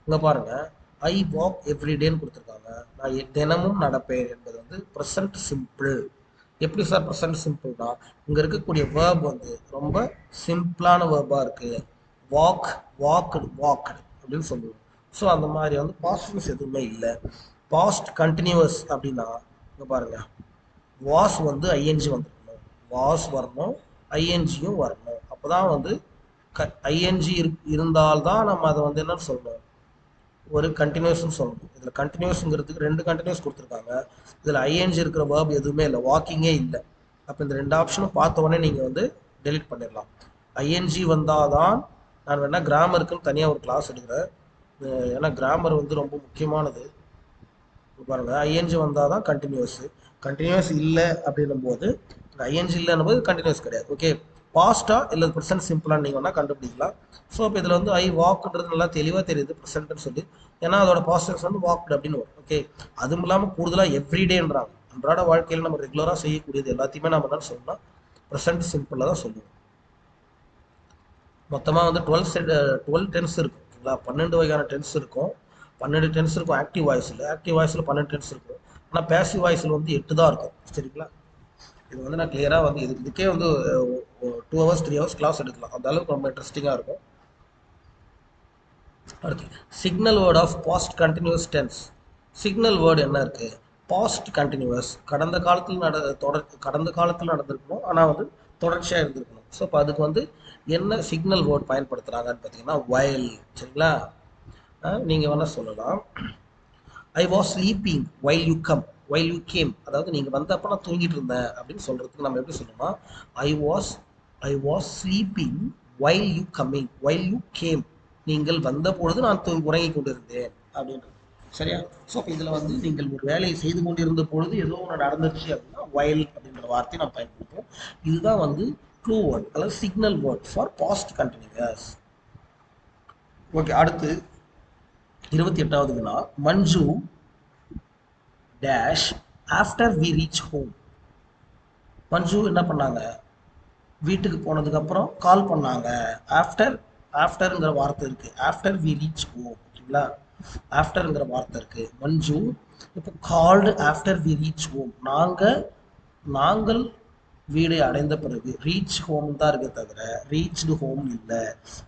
இங்கே பாருங்கள், ஐ வாக் எவ்ரிடேன்னு கொடுத்துருக்காங்க, நான் தினமும் நடப்பேன் என்பது வந்து ப்ரெசன்ட் சிம்பிள். எப்படி சார் ப்ரெசன்ட் சிம்பிள்னா இங்கே இருக்கக்கூடிய வேர்ப் வந்து ரொம்ப சிம்பிளான வேர்பாக இருக்குது, வாக் வாக்டு வாக்டு அப்படின்னு சொல்லுவோம். ஸோ அந்த மாதிரி வந்து பாஸ்ட்னஸ் எதுவுமே இல்லை. பாஸ்ட் கண்டினியூஸ் அப்படின்னா இங்கே பாருங்கள், வாஸ் வந்து ஐஎன்ஜி வந்துருக்கணும், வாஸ் வரணும், ஐஎன்ஜியும் வரணும். அப்போ தான் வந்து ஐஎன்ஜி இருந்தால்தான் நம்ம அதை வந்து என்ன சொல்லணும், ஒரு கண்டினியூஸ்னு சொல்லணும். இதில் கண்டினியூஸுங்கிறதுக்கு ரெண்டு கண்டினியூஸ் கொடுத்துருக்காங்க, இதில் ஐஎன்ஜி இருக்கிற வேர்ப் எதுவுமே இல்லை, வாக்கிங்கே இல்லை. அப்போ இந்த ரெண்டு ஆப்ஷனும் பார்த்த உடனே நீங்கள் வந்து டெலிட் பண்ணிடலாம். ஐஎன்ஜி வந்தால் தான், நான் வேணால் கிராமருக்குன்னு தனியாக ஒரு கிளாஸ் எடுக்கிறேன், ஏன்னா கிராமர் வந்து ரொம்ப முக்கியமானது. பாருங்கள், ஐஎன்ஜி வந்தால் தான் கண்டினியூஸு, கண்டினியூஸ் இல்லை அப்படின்னும் போது ஐஎன்ஜி இல்லைன்னும் போது கண்டினியூஸ் கிடையாது. ஓகே, பாஸ்டா இல்லை ப்ரெசன்ட் சிம்பிளான்னு நீங்கள் வேணால் கண்டுபிடிக்கலாம். ஸோ இப்போ இதில் வந்து ஐ வாக்குன்றது நல்லா தெளிவாக தெரியுது ப்ரெசென்ட்னு சொல்லி, ஏன்னா அதோட பாஸ்டர்ஸ் வந்து வாக்டு அப்படின்னு வரும். ஓகே, அதுவும் இல்லாமல் கூடுதலாக எவ்ரிடேன்றாங்க, அன்றாட வாழ்க்கையில் நம்ம ரெகுலராக செய்யக்கூடியது எல்லாத்தையுமே நம்ம என்ன சொல்லணும்னா ப்ரெசன்ட் சிம்பிளில் தான் சொல்லுவோம். மொத்தமாக வந்து 12 டென்ஸ் இருக்கும். ஓகேங்களா, 12 வகையான டென்ஸ் இருக்கும், 12 டென்ஸ் இருக்கும். ஆக்டிவ் வாய்ஸில் 12 டென்ஸ் இருக்கும், ஆனால் பேசிவ் வாய்ஸில் வந்து 8 தான் இருக்கும். சரிங்களா, இது வந்து நான் கிளியராக வந்து இதுக்கே வந்து 2 hours 3 hours கிளாஸ் எடுக்கலாம், அந்த அளவுக்கு ரொம்ப இன்ட்ரெஸ்டிங்காக இருக்கும். அடுத்து signal word of past continuous tense. Signal word என்ன இருக்குது, பாஸ்ட் கண்டினியூஸ், கடந்த காலத்தில் நடந்திருக்கணும், ஆனால் வந்து தொடர்ச்சியாக இருந்திருக்கணும். ஸோ இப்போ அதுக்கு வந்து என்ன சிக்னல் வேர்ட் பயன்படுத்துகிறாங்கன்னு பார்த்தீங்கன்னா while. சரிங்களா? நீங்கள் வேணால் சொல்லலாம் I was sleeping while you come while you came. அதாவது நீங்கள் வந்தப்போ நான் தூங்கிட்டு இருந்தேன் அப்படின்னு சொல்கிறதுக்கு நம்ம எப்படி சொல்லணும்னா I was I was sleeping while you coming while you came. நீங்கள் வந்த பொழுது நான் உறங்கி கொண்டிருந்தேன் அப்படின்றது. சரியா? ஸோ அப்போ இதில் வந்து நீங்கள் ஒரு வேலையை செய்து கொண்டிருந்த பொழுது ஏதோ ஒன்று நடந்துச்சு அப்படின்னா வைல் அப்படின்ற வார்த்தையை நம்ம பயன்படுத்துவோம். இதுதான் வந்து க்ளூ வேர்ட் அல்லது signal word for past continuous. Okay, அடுத்து 28வது வினா. Manju dash after we reach home. Manju என்ன பண்ணாங்க? வீட்டுக்கு போனதுக்கு அப்புறம் கால் பண்ணாங்க. ஆஃப்டர் ஆஃப்டர்ங்கிற வார்த்தை இருக்கு. After we reach home. ஓகேங்களா? ஆஃப்டர்ங்கிற வார்த்தை இருக்கு. மஞ்சு இப்போ called after we reach home. நாங்கள் வீடை அடைந்த பிறகு ரீச் ஹோம் தான் இருக்க தவிர ரீச்டு ஹோம் இல்லை.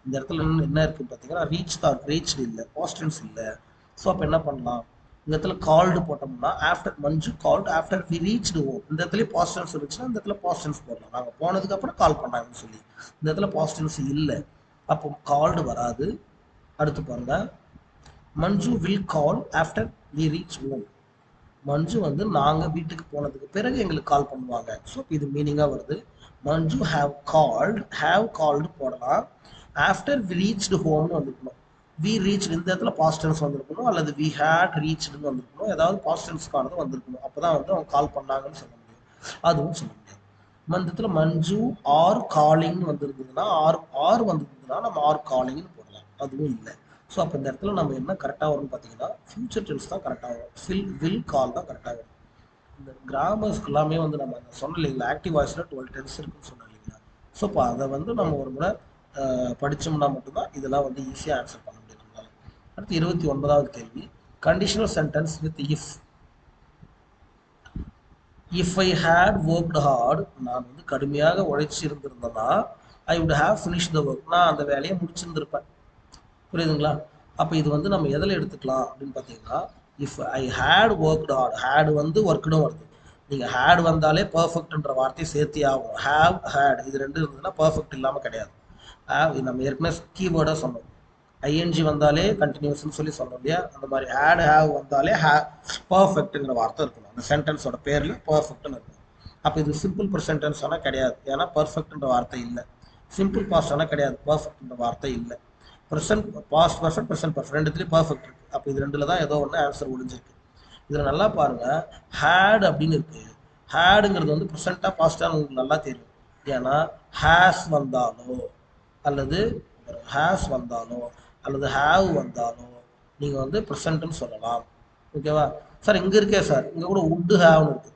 இந்த இடத்துல என்ன இருக்குன்னு பார்த்தீங்கன்னா ரீச் தான், ரீச்டு இல்லை, பாஸ்டன்ஸ் இல்லை. ஸோ அப்போ என்ன பண்ணலாம்? இந்த இடத்துல கால்டு போட்டோம்னா after Manju called after we reached home. இந்த இடத்துல பாஸ்டன்ஸ் இருந்துச்சுன்னா இந்த இடத்துல பாஸ்டன்ஸ் போடலாம். நாங்கள் போனதுக்கு அப்புறம் கால் பண்ணாங்கன்னு சொல்லி. இந்த இடத்துல பாஸ்டன்ஸ் இல்லை, அப்போ கால்டு வராது. அடுத்து பாருங்க, Manju will call after we reach home. Manju வந்து நாங்கள் வீட்டுக்கு போனதுக்கு பிறகு எங்களுக்கு கால் பண்ணுவாங்க. ஸோ இது மீனிங்காக வருது. மஞ்சு ஹேவ் கால்டு போடலாம். ஆஃப்டர் வி ரீச்டு ஹோம்னு வந்துருக்கணும். வி ரீச் இந்த இடத்துல பாஸ்டன்ஸ் வந்திருக்கணும், அல்லது வி ஹேட் ரீச்டுன்னு வந்திருக்கணும். ஏதாவது பாஸ்டன்ஸ்க்கானது வந்திருக்கணும். அப்போ தான் வந்து அவங்க கால் பண்ணாங்கன்னு சொல்ல முடியும். அதுவும் சொல்ல முடியாது. இந்த இடத்துல மஞ்சு ஆர் காலிங்னு வந்திருந்ததுன்னா ஆர் வந்திருந்ததுன்னா நம்ம ஆர் காலிங்னு போடலாம். அதுவும் இல்லை. ஸோ அப்போ இந்த இடத்துல நம்ம என்ன கரெக்டாக வரும்னு பார்த்தீங்கன்னா ஃபியூச்சர் டென்ஸ் தான் கரெக்டாக வரும். வில் கால் தான் கரெக்டாக வரும். இந்த கிராமர்ஸ்க்கு எல்லாமே வந்து நம்ம சொன்ன இல்லைங்களா, ஆக்டிவ் வாய்ஸில் 12 டென்ஸ் இருக்குன்னு சொன்னோம் இல்லைங்களா. ஸோ இப்போ அதை வந்து நம்ம ஒரு முறை படித்தோம்னா மட்டும்தான் இதெல்லாம் வந்து ஈஸியாக ஆன்சர் பண்ண முடியும் நம்மளால. அடுத்து 29வது கேள்வி. Conditional sentence with if I had worked hard. நான் வந்து கடுமையாக உழைச்சி இருந்திருந்தேன்னா I would have finish the work. நான் அந்த வேலையை முடிச்சிருந்திருப்பேன். புரியுதுங்களா? அப்போ இது வந்து நம்ம எதில் எடுத்துக்கலாம் அப்படின்னு பார்த்தீங்கன்னா if I had worked hard. Had வந்து ஒர்க்குடும் வருது. நீங்கள் ஹேட் வந்தாலே பர்ஃபெக்ட்ன்ற வார்த்தையை சேர்த்தி ஆகும். ஹேவ் ஹேட் இது ரெண்டு இருந்ததுன்னா பர்ஃபெக்ட் இல்லாமல் கிடையாது. நம்ம ஏற்கனவே கீவேர்டாக சொன்னோம். ஐஎன்ஜி வந்தாலே கண்டினியூஸ்ன்னு சொல்லி சொன்னோம் இல்லையா? அந்த மாதிரி ஹேட் ஹேவ் வந்தாலே பர்ஃபெக்ட்டுங்கிற வார்த்தை இருக்கணும். அந்த சென்டென்ஸோட பேரில் பர்ஃபெக்ட்னு இருக்கும். அப்போ இது சிம்பிள் ப்ரெசென்டென்ஸ் ஆனால் கிடையாது, ஏன்னா பர்ஃபெக்ட்ன்ற வார்த்தை இல்லை. சிம்பிள் பாஸ்ட் ஆனால் கிடையாது, பர்ஃபெக்ட்ன்ற வார்த்தை இல்லை. Present past perfect, present perfect ரெண்டுத்துலேயும் பர்ஃபெக்ட் இருக்குது. அப்போ இது ரெண்டில் தான் ஏதோ ஒன்று ஆன்சர் ஒழிஞ்சிருக்கு. இதில் நல்லா பாருங்கள், ஹேட் அப்படின்னு இருக்குது. ஹேடுங்கிறது வந்து ப்ரெசென்ட்டாக பாஸ்ட்டாக உங்களுக்கு நல்லா தெரியும். ஏன்னா ஹேஸ் வந்தாலோ அல்லது ஹேவ் வந்தாலோ நீங்கள் வந்து ப்ரெசென்ட்னு சொல்லலாம். ஓகேவா சார்? இங்கே இருக்கே சார், இங்கே கூட வுட் ஹேவ்னு இருக்குது,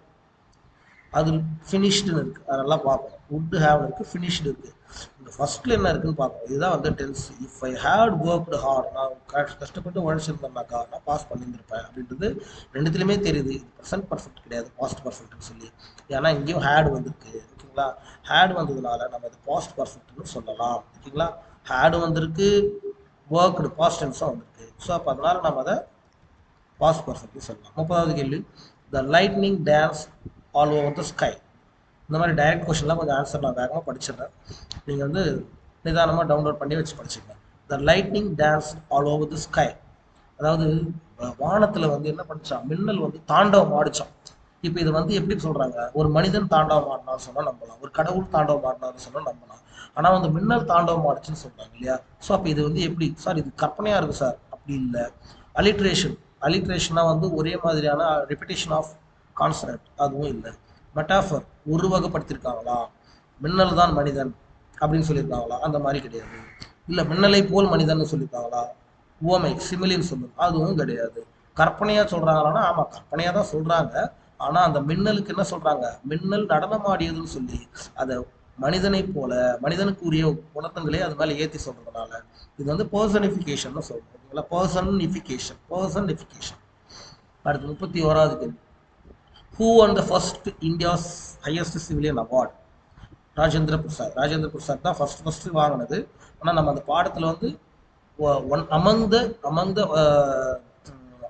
அது ஃபினிஷ்டுன்னு இருக்குது. அதெல்லாம் பார்க்கணும். வுட் ஹேவ்னு இருக்குது, ஃபினிஷ்டு இருக்குது. இந்த ஃபர்ஸ்ட்டில் என்ன இருக்குன்னு பார்க்கணும். இதுதான் வந்து tense. If I had worked hard. நான் கஷ்டப்பட்டு உழைச்சிருந்தேன்னாக்கா நான் பாஸ் பண்ணியிருந்திருப்பேன் அப்படின்றது ரெண்டுத்துலையுமே தெரியுது. இது ப்ரெசென்ட் பர்ஃபெக்ட் கிடையாது, பாஸ்ட் பர்ஃபெக்ட்னு சொல்லி. ஏன்னா இங்கேயும் ஹேட் வந்திருக்கு. ஓகேங்களா? ஹேட் வந்ததுனால நம்ம இது பாஸ்ட் பர்ஃபெக்ட்னு சொல்லலாம். ஓகேங்களா? ஹேடு வந்திருக்கு, ஒர்க்டு பாஸ்ட் டென்ஸும் வந்திருக்கு. ஸோ அப்போ அதனால் நம்ம அதை பாஸ்ட் பர்ஃபெக்ட்னு சொல்லலாம். 30வது கேள்வி. த lightning dance all over the sky. இந்த மாதிரி டைரக்ட் கொஸ்டின்லாம் கொஞ்சம் ஆன்சர் நான் வேகமாக படிச்சிடுறேன். நீங்கள் வந்து நிதானமாக டவுன்லோட் பண்ணி வச்சு படிச்சுக்கங்க. The lightning dance all over the sky. அதாவது வானத்தில் வந்து என்ன பண்ணிச்சான், மின்னல் வந்து தாண்டவம் ஆடிச்சான். இப்போ இது வந்து எப்படி சொல்கிறாங்க, ஒரு மனிதன் தாண்டவம் ஆடினான்னு சொன்னால் நம்பலாம், ஒரு கடவுள் தாண்டவம் ஆடினான்னு சொன்னால் நம்பலாம். ஆனால் வந்து மின்னல் தாண்டவம் ஆடிச்சுன்னு சொல்கிறாங்க இல்லையா? ஸோ அப்போ இது வந்து எப்படி சார், இது கற்பனையாக இருக்குது சார்? அப்படி இல்லை. அலிட்ரேஷனாக வந்து ஒரே மாதிரியான ரிப்பிட்டேஷன் ஆஃப் கான்செப்ட், அதுவும் இல்லை. மெட்டாஃபர் உருவகப்படுத்தியிருக்காங்களா? மின்னல் தான் மனிதன் அப்படின்னு சொல்லியிருக்காங்களா? அந்த மாதிரி கிடையாது. இல்லை மின்னலை போல் மனிதன் சொல்லியிருக்காங்களா? உவமை சிமிலின்னு சொல்லுங்க, அதுவும் கிடையாது. கற்பனையாக சொல்கிறாங்களான்னா ஆமாம் கற்பனையாக தான் சொல்கிறாங்க. ஆனால் அந்த மின்னலுக்கு என்ன சொல்கிறாங்க, மின்னல் நடனமாடியதுன்னு சொல்லி அதை மனிதனை போல மனிதனுக்கு உரிய குணத்தங்களே அது மேலே ஏற்றி சொல்கிறதுனால இது வந்து பர்சனிஃபிகேஷன் சொல்கிறோம். ஓகேங்களா? பர்சனிஃபிகேஷன். அடுத்து 31வது கேள்வி. Who won the first India's highest civilian award? Rajendra Prasad தான் ஃபர்ஸ்ட் வாங்கினது. ஆனால் நம்ம அந்த பாடத்தில் வந்து அமங் த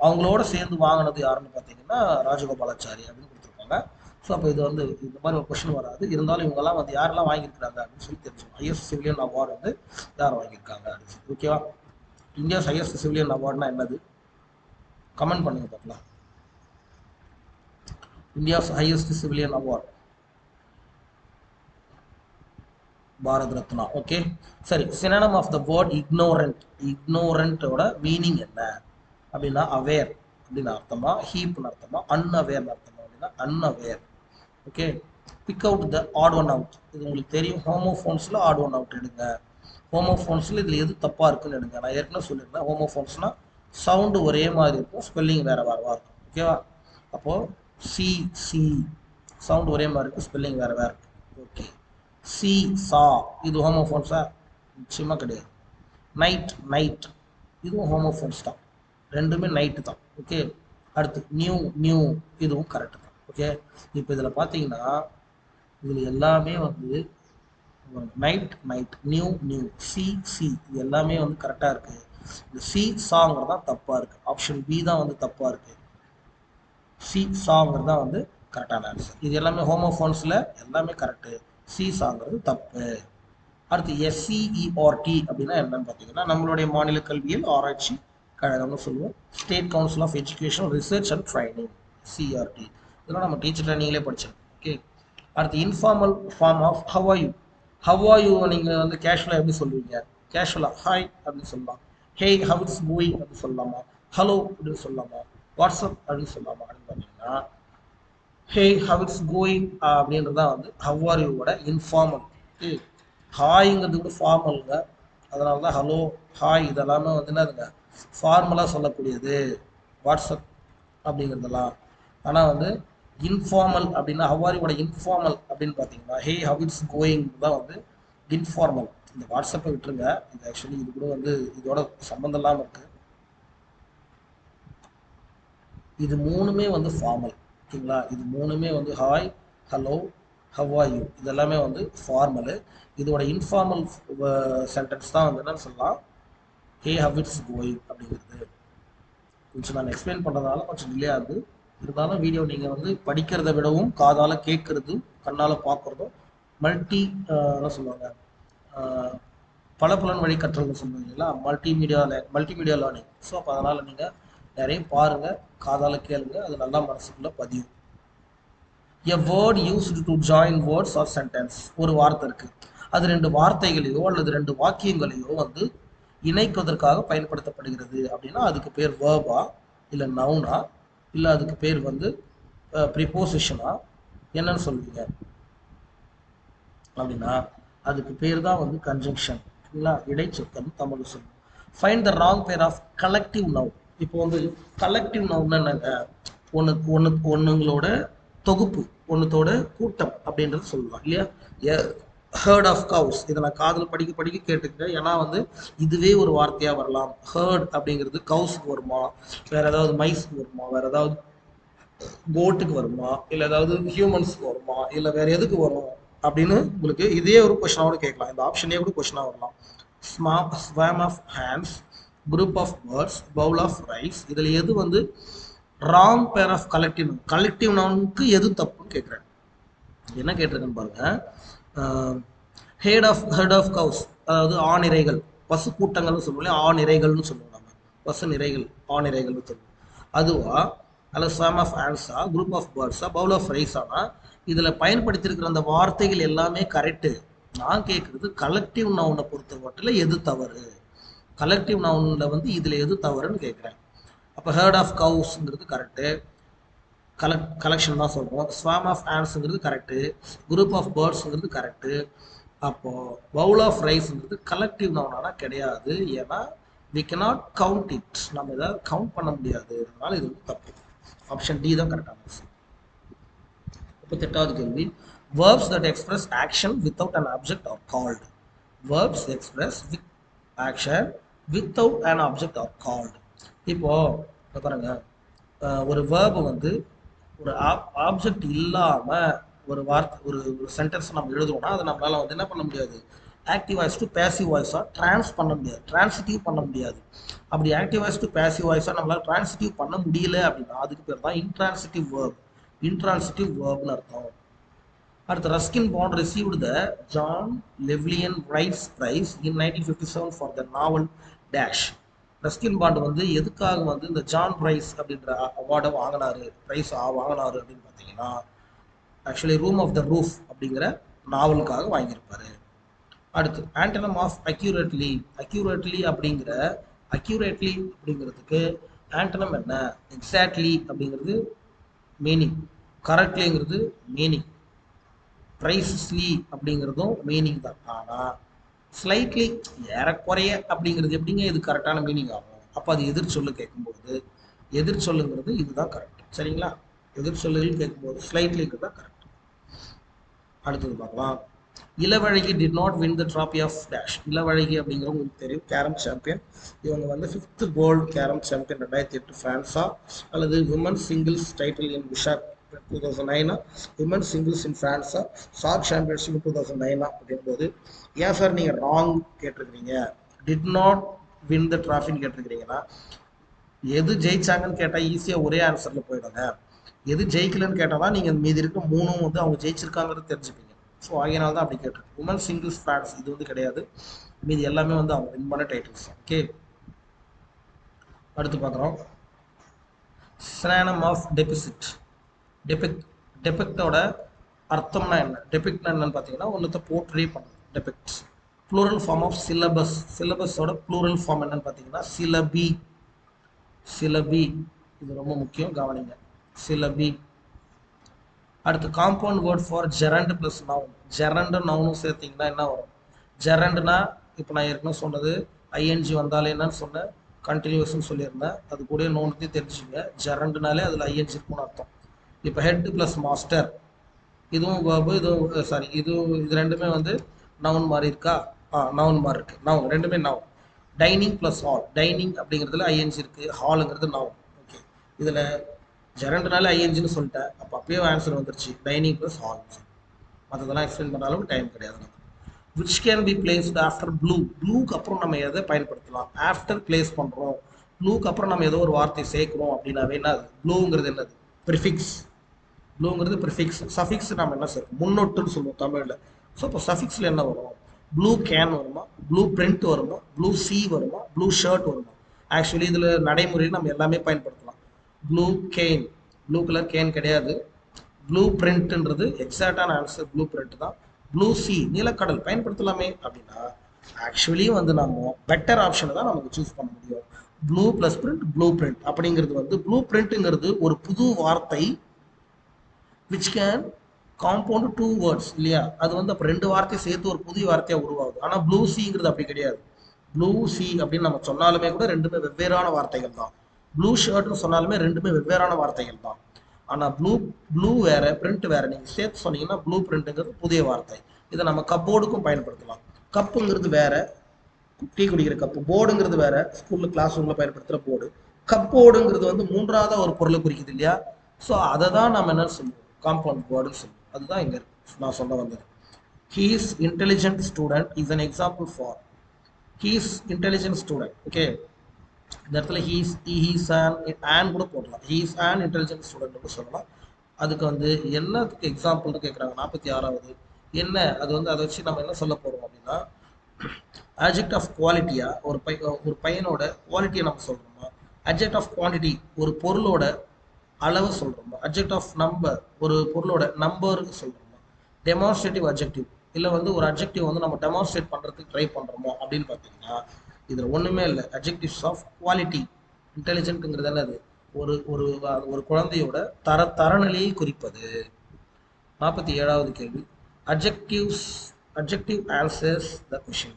அவங்களோட சேர்ந்து வாங்கினது யாருன்னு பார்த்தீங்கன்னா ராஜகோபாலாச்சாரி அப்படின்னு கொடுத்துருப்பாங்க. ஸோ அப்போ இது வந்து இந்த மாதிரி ஒரு கொஸ்டின் வராது. இருந்தாலும் இவங்கெல்லாம் வந்து யாரெல்லாம் வாங்கியிருக்காங்க அப்படின்னு சொல்லி தெரிஞ்சுக்கணும். ஹையஸ்ட் சிவிலியன் அவார்டு வந்து யார் வாங்கியிருக்காங்க அப்படின்னு சொல்லி. ஓகேவா? இந்தியாஸ் ஹையஸ்ட் சிவிலியன் அவார்டுனா என்னது? கமெண்ட் பண்ணுங்க பார்க்கலாம். இந்தியாஸ் highest civilian award Bharat Ratna. Okay, சரி. Synonym of the word ignorant. இக்னோரண்டோட மீனிங் என்ன அப்படின்னா அவேர் அப்படின்னு அர்த்தமா, ஹீப்னு அர்த்தமா, அன்அவேர்னு அர்த்தமா அப்படின்னா unaware. Okay, pick out the odd one out. இது உங்களுக்கு தெரியும். ஹோமோஃபோன்ஸில் ஆட் ஒன் அவுட் எடுங்க. ஹோமோஃபோன்ஸில் இதில் எது தப்பாக இருக்குன்னு எடுங்க. நான் ஏற்கனவே சொல்லியிருந்தேன், ஹோமோஃபோன்ஸ்னால் சவுண்டு ஒரே மாதிரி இருக்கும், ஸ்பெல்லிங் வேறு வேறுவா இருக்கும். ஓகேவா? அப்போது சி சி சவுண்டு ஒரே மாதிரி இருக்கும், ஸ்பெல்லிங் வேறு வேறு இருக்கும். ஓகே, சி சா இது ஹோமோஃபோன்ஸா? நிச்சயமாக கிடையாது. நைட் நைட் இதுவும் ஹோமோஃபோன்ஸ் தான், ரெண்டுமே நைட்டு தான். ஓகே, அடுத்து நியூ நியூ இதுவும் கரெக்டு தான். ஓகே, இப்போ இதில் பார்த்தீங்கன்னா இதில் எல்லாமே வந்து night night, new new, C C இது எல்லாமே வந்து கரெக்டாக இருக்குது. இந்த சி சாங்கிறது தான் தப்பாக இருக்குது. ஆப்ஷன் பி தான் வந்து தப்பாக இருக்குது. சி சாங்கிறது தான் வந்து கரெக்டான ஆன்சர். இது எல்லாமே ஹோமோஃபோன்ஸில் எல்லாமே கரெக்டு, சி சாங்கிறது தப்பு. அடுத்து SCERT அப்படின்னா என்னன்னு பார்த்தீங்கன்னா நம்மளுடைய மாநில கல்வியல் ஆராய்ச்சி கழகம்னு சொல்லுவோம். State council of education research and training, CRT. இதெல்லாம் நம்ம டீச்சர் ட்ரைனிங்லேயே படித்தோம். ஓகே, அடுத்து informal form of how are you. How are you நீங்கள் வந்து கேஷுவலாக எப்படி சொல்லுவீங்க? கேஷுவலாக ஹாய் அப்படின்னு சொல்லலாம், ஹே ஹவ் இட்ஸ் கோயிங் அப்படின்னு சொல்லலாமா, ஹலோ அப்படின்னு சொல்லலாமா, வாட்ஸ்அப் அப்படின்னு சொல்லலாமா அப்படின்னு பார்த்தீங்கன்னா ஹே ஹவ் இட்ஸ் கோயிங் அப்படின்றது தான் வந்து ஹவ் ஆர் யூவோட இன்ஃபார்மல். ஓகே, ஹாய்ங்கிறது கூட ஃபார்மலுங்க. அதனால தான் ஹலோ ஹாய் இதெல்லாமே வந்து என்னதுங்க ஃபார்மலாக சொல்லக்கூடியது, வாட்ஸ்அப் அப்படிங்கிறதெல்லாம். ஆனால் வந்து இன்ஃபார்மல் அப்படின்னா ஹவாரியோட இன்ஃபார்மல் அப்படின்னு பார்த்தீங்கன்னா ஹே ஹவ் இட்ஸ் கோயிங் தான் வந்து இன்ஃபார்மல். இந்த வாட்ஸ்அப்பை விட்டுருங்க, இது ஆக்சுவலி இது கூட வந்து இதோட சம்மந்தம் இல்லாமல் இருக்குது. இது மூணுமே வந்து ஃபார்மல். ஓகேங்களா? இது மூணுமே வந்து hi hello how are you இதெல்லாமே வந்து ஃபார்மலு. இதோட இன்ஃபார்மல் சென்டென்ஸ் தான் வந்து என்னன்னு சொல்லலாம், ஹே ஹவ் இட்ஸ் கோயிங் அப்படிங்கிறது. கொஞ்சம் நான் எக்ஸ்பிளைன் பண்ணுறதுனால கொஞ்சம் டிலே ஆகுது. இருந்தாலும் வீடியோ நீங்கள் வந்து படிக்கிறத விடவும் காதால் கேட்குறதும் கண்ணால் பார்க்குறதும் மல்டி என்ன சொல்லுவாங்க, பல புலன் வழி கற்றல்னு சொல்லுவீங்களா, மல்டிமீடியா லேர்னிங். ஸோ அப்போ அதனால் நீங்கள் நிறைய பாருங்கள், காதால் கேளுங்க, அது நல்லா மனசுக்குள்ளே பதியும். எ word used to join words R sentence. ஒரு வார்த்தை இருக்குது, அது ரெண்டு வார்த்தைகளையோ அல்லது ரெண்டு வாக்கியங்களையோ வந்து இணைப்பதற்காக பயன்படுத்தப்படுகிறது அப்படின்னா அதுக்கு பேர் வேர்பா இல்லை நவுனா இல்லை அதுக்கு பேர் வந்து ப்ரிப்போசிஷனா என்னன்னு சொல்லுவீங்க அப்படின்னா அதுக்கு பேர் தான் வந்து கன்ஜங்ஷன். இல்லைங்களா? இடைச்சொற்கள்னு தமிழ் சொல்லுவோம். Find the wrong pair of collective noun. இப்போ வந்து கலெக்டிவ் நவுன் என்னங்க, ஒன்றுங்களோட தொகுப்பு, ஒன்றுத்தோட கூட்டம் அப்படின்றது சொல்லலாம் இல்லையா? ஹேர்ட் ஆஃப் கவுஸ், இதை நான் காதில் படிக்க படிக்க கேட்டுக்கிறேன். ஏன்னா வந்து இதுவே ஒரு வார்த்தையாக வரலாம். ஹேர்ட் அப்படிங்கிறது கவுஸுக்கு வருமா, வேற ஏதாவது மைஸ்க்கு வருமா, வேற ஏதாவது கோட்டுக்கு வருமா, இல்லை ஏதாவது ஹியூமன்ஸ்க்கு வருமா, இல்லை வேற எதுக்கு வரும் அப்படின்னு உங்களுக்கு இதே ஒரு கொஸ்டினாவோட கேட்கலாம். இந்த ஆப்ஷனே கூட கொஸ்டினாக வரலாம். Swarm of hands, group of birds, bowl of rice, இதில் எது வந்து wrong pair of collective collective நவுனுக்கு எது தப்புன்னு கேட்குறேன். என்ன கேட்டிருக்கேன்னு பாருங்க. ஹெட் ஆஃப் கவுஸ், அதாவது ஆணிரைகள், பசு கூட்டங்கள்னு சொல்லுவோம், ஆணிரைகள்னு சொல்லுவோம். நம்ம பசு நிறைகள் ஆணிரைகள்னு சொல்லுவோம். அதுவா அல்லது ஸ்வாம் ஆஃப் ஆன்ஸா, குரூப் ஆஃப் பேர்ட்ஸா, பவுல் ஆஃப் ரைஸானா? இதில் பயன்படுத்தியிருக்கிற அந்த வார்த்தைகள் எல்லாமே கரெக்டு. நான் கேட்குறது கலெக்டிவ் நவுனை பொறுத்த மட்டும் எது தவறு, கலெக்டிவ் நவுனில் வந்து இதில் எது தவறுன்னு கேட்குறேன். அப்போ ஹேர்ட் ஆஃப் கவுஸ்ங்கிறது கரெக்டு, கலெக்ஷன் தான் சொல்கிறோம். ஸ்வாம் ஆஃப் ஆன்ஸுங்கிறது கரெக்டு, குரூப் ஆஃப் பேர்ட்ஸுங்கிறது கரெக்டு. அப்போது பவுல் ஆஃப் ரைஸ்ங்கிறது கலெக்டிவ் நவுனானா கிடையாது. ஏன்னா வி கேனாட் கவுண்ட் இட், நம்ம எதாவது கவுண்ட் பண்ண முடியாது. அதனால இது வந்து தப்பு. ஆப்ஷன் டி தான் கரெக்டான ஆன்சர். 38வது கேள்வி. verbs that express action without an object are called. verbs express with action without an object are called. இப்போ பாருங்க, ஒரு verb வந்து ஒரு ஆப்ஜெக்ட் இல்லாமல் ஒரு வார்த்தை ஒரு சென்டென்ஸ் நம்ம எழுதுவோம்னா அதை நம்மளால் வந்து என்ன பண்ண முடியாது, ஆக்டிவ் வாய்ஸ் டு பேசிவ் வாய்ஸாக பண்ண முடியாது, டிரான்சிட்டிவ் பண்ண முடியாது. அப்படி ஆக்டிவ் வாய்ஸ் டு பேசிவ் வாய்ஸாக நம்மளால் டிரான்சிட்டிவ் பண்ண முடியல அப்படின்னா அதுக்கு பேர் தான் இன்ட்ரான்சிட்டிவ் வேர்ப். இன்ட்ரான்சிட்டிவ் வேர்ப்னு அர்த்தம். அடுத்து Ruskin Bond received the John Llewellyn Rhys prize in 1957 for the novel dash. Ruskin Bond வந்து எதுக்காக வந்து இந்த ஜான் பிரைஸ் அப்படின்ற அவார்டை வாங்கினாரு, பிரைஸ் வாங்கினாரு அப்படின்னு பார்த்தீங்கன்னா, actually room of the roof அப்படிங்கிற நாவலுக்காக வாங்கியிருப்பாரு. அடுத்து ஆண்டனம் ஆஃப் அக்யூரேட்லி. அக்யூரேட்லி அப்படிங்கிறதுக்கு ஆண்டனம் என்ன? எக்ஸாக்ட்லி அப்படிங்கிறது மீனிங், கரெக்ட்லிங்கிறது மீனிங், ப்ரைஸ்லி அப்படிங்கிறதும் மீனிங் தான். ஆனால் ஸ்லைட்லி ஏறக்குறைய அப்படிங்கிறது எப்படிங்க இது கரெக்டான மீனிங் ஆகும்? அப்போ அது எதிர்ச்சொல்லு கேட்கும்போது எதிர்ச்சொல்லுங்கிறது இதுதான் கரெக்ட். சரிங்களா? எதிர்ச்சொல்லுகள் கேட்கும்போது ஸ்லைட்லிங்கிறது தான் கரெக்ட். அடுத்தது பார்க்கலாம். Ilavazhagi did not win the trophy of dash. Ilavazhagi அப்படிங்கிறவங்க உங்களுக்கு தெரியும், கேரம் சாம்பியன். இவங்க வந்து 5th வேர்ல்டு கேரம் சாம்பியன் 2008 ஃப்ரான்ஸா, அல்லது விமன் சிங்கிள்ஸ் டைட்டில் இன் விஷாக் 2009, விமன் சிங்கிள்ஸ் இன் ஃப்ரான்ஸா, சாக் சாம்பியன்ஷிப் 2009 அப்படிங்கும்போது ஏன் சார் நீங்கள் ராங் கேட்டிருக்கிறீங்க, டிட் நாட் வின் த ட்ராஃபின்னு கேட்டிருக்கிறீங்கன்னா, எது ஜெயிச்சாங்கன்னு கேட்டால் ஈஸியாக ஒரே ஆன்சரில் போயிடுங்க. எது ஜெயிக்கலன்னு கேட்டால் தான் நீங்கள் மீதி இருக்க மூணும் வந்து அவங்க ஜெயிச்சிருக்காங்கிறது தெரிஞ்சுப்பீங்க. ஸோ ஆகியனால தான் அப்படி கேட்டிருக்கு. உமன் சிங்கிள்ஸ் ஃப்ரான்ஸ் இது வந்து கிடையாது, மீதி எல்லாமே வந்து அவங்க வின் பண்ண டைட்டில்ஸ். ஓகே, அடுத்து பார்க்குறோம். Synonym of deficit. டெபிக்டோட அர்த்தம்னா என்ன? டெபிக்ட்னா என்னன்னு பார்த்தீங்கன்னா, ஒன்றத்தை போர்ட்ரே பண்ணணும். Depict plural form of syllabus. சிலபஸோட ப்ளூரல் ஃபார்ம் என்னன்னு பார்த்தீங்கன்னா சிலபி. சிலபி இது ரொம்ப முக்கியம், கவனிங்க. சிலபி. அடுத்து compound word for gerund plus noun. Gerund நவுனும் சேர்த்திங்கன்னா என்ன வரும்? ஜெரண்ட்னா இப்போ நான் ஏற்கனவே சொன்னது ஐஎன்ஜி வந்தாலே என்னன்னு சொன்னேன், கண்டினியூஸ்ன்னு சொல்லியிருந்தேன். அது கூட நோனத்தையும் தெரிஞ்சுங்க. ஜெரண்ட்னாலே அதில் ஐஎன்ஜி இருக்குன்னு அர்த்தம். இப்போ ஹெட் ப்ளஸ் மாஸ்டர், இதுவும் வேர்பு, இதுவும் சாரி, இது ரெண்டுமே வந்து நவுன் மாதிரி இருக்கா? நவுன் மாதிரி இருக்குது. நவுன் ரெண்டுமே noun. Dining plus hall. Dining அப்படிங்கிறதுல ஐஎன்ஜி இருக்குது, ஹாலுங்கிறது நவுன். ஓகே, இதில் ஜெரண்ட்னால ஐஎன்ஜின்னு சொல்லிட்டேன், அப்போ அப்பயே ஆன்சர் வந்துருச்சு, டைனிங் ப்ளஸ் ஹால். மற்றதெல்லாம் எக்ஸ்பிளைன் பண்ண அளவுக்கு டைம் கிடையாது நமக்கு. Which can be placed after blue. ப்ளூக்கு அப்புறம் நம்ம எதை பயன்படுத்தலாம்? ஆஃப்டர் பிளேஸ் பண்ணுறோம், ப்ளூக்கு அப்புறம் நம்ம ஏதோ ஒரு வார்த்தை சேர்க்குறோம் அப்படின்னாவே என்னது? ப்ளூங்கிறது என்னது? ப்ரிஃபிக்ஸ். ப்ளூங்கிறது ப்ரிஃபிக்ஸ். சஃபிக்ஸ் நம்ம என்ன சேர்க்கும்? முன்னொட்டுன்னு சொல்லுவோம் தமிழில். ஸோ இப்போ சஃபிக்ஸில் என்ன வரும்? ப்ளூ கேன் வருமா, ப்ளூ பிரிண்ட் வருமா, ப்ளூ சி வருமா, ப்ளூ ஷர்ட் வருமா? ஆக்சுவலி இதில் நடைமுறையில் நம்ம எல்லாமே பயன்படுத்தலாம். Blue gain, blue colour can கிடையாது. ப்ளூ பிரிண்ட்ன்றது எக்ஸாக்டான ஆன்சர், ப்ளூ பிரிண்ட் தான். ப்ளூ சி நீலக்கடல் பயன்படுத்தலாமே அப்படின்னா ஆக்சுவலி வந்து நம்ம பெட்டர் ஆப்ஷனை தான் நமக்கு சூஸ் பண்ண முடியும். Blue plus print, blue print அப்படிங்கிறது வந்து ப்ளூ பிரிண்ட்டுங்கிறது ஒரு புது வார்த்தை, விச் கேன் காம்பவுண்ட் 2 வேர்ட்ஸ் இல்லையா? அது வந்து அப்போ 2 வார்த்தையை சேர்த்து ஒரு புதிய வார்த்தையாக உருவாகுது. ஆனால் ப்ளூ சிங்கிறது அப்படி கிடையாது. ப்ளூ சி அப்படின்னு நம்ம சொன்னாலுமே கூட ரெண்டுமே வெவ்வேறான வார்த்தைகள் தான். ப்ளூ ஷர்ட்னு சொன்னாலுமே ரெண்டுமே வெவ்வேறான வார்த்தைகள் தான். ஆனால் ப்ளூ வேற, பிரிண்ட் வேற. நீங்கள் சேர்த்து சொன்னீங்கன்னா ப்ளூ பிரிண்ட்டுங்கிறது புதிய வார்த்தை. இதை நம்ம கப்போர்டுக்கும் பயன்படுத்தலாம். கப்புங்கிறது வேற, டீ குடிக்கிற கப்பு. போர்டுங்கிறது வேற, ஸ்கூலில் கிளாஸ் ரூமில் பயன்படுத்துகிற போர்டு. கப்போர்டுங்கிறது வந்து மூன்றாவது ஒரு பொருளை குறிக்குது இல்லையா? ஸோ அதை தான் நம்ம என்ன சொல்லுவோம்? காம்பவுண்ட் வேர்டுன்னு சொல்லுவோம். அதுதான் இங்கே நான் சொல்ல வந்தது. He is intelligent student is an example for. He is intelligent student. Okay, இந்த இடத்துல ஹீஸ் ஆன் கூட போடலாம். ஹீஸ் ஆன் இன்டெலிஜென்ட் ஸ்டூடெண்ட் சொல்லலாம். அதுக்கு வந்து என்னத்துக்கு எக்ஸாம்பிள்னு கேட்குறாங்க. 46வது என்ன? அது வந்து அதை வச்சு நம்ம என்ன சொல்ல போகிறோம் அப்படின்னா, அட்ஜெக்ட் ஆஃப் குவாலிட்டியா, ஒரு பையனோட குவாலிட்டியை நம்ம சொல்கிறோமா? அட்ஜெக்ட் ஆஃப் குவான்டிட்டி ஒரு பொருளோட அளவு சொல்கிறோமா? அட்ஜெக்ட் ஆஃப் நம்பர் ஒரு பொருளோட நம்பருக்கு சொல்கிறோமா? டெமான்ஸ்ட்ரேட்டிவ் அட்ஜெக்டிவ் இல்லை வந்து ஒரு அட்ஜெக்டிவ் வந்து நம்ம டெமான்ஸ்ட்ரேட் பண்ணுறதுக்கு ட்ரை பண்ணுறோமோ அப்படின்னு பார்த்தீங்கன்னா இதில் ஒன்றுமே இல்லை. Adjectives of quality. இன்டெலிஜென்ட்டுங்கிறது என்னது? ஒரு ஒரு ஒரு குழந்தையோட தரநிலையை குறிப்பது. 47வது கேள்வி. Adjective answers the question.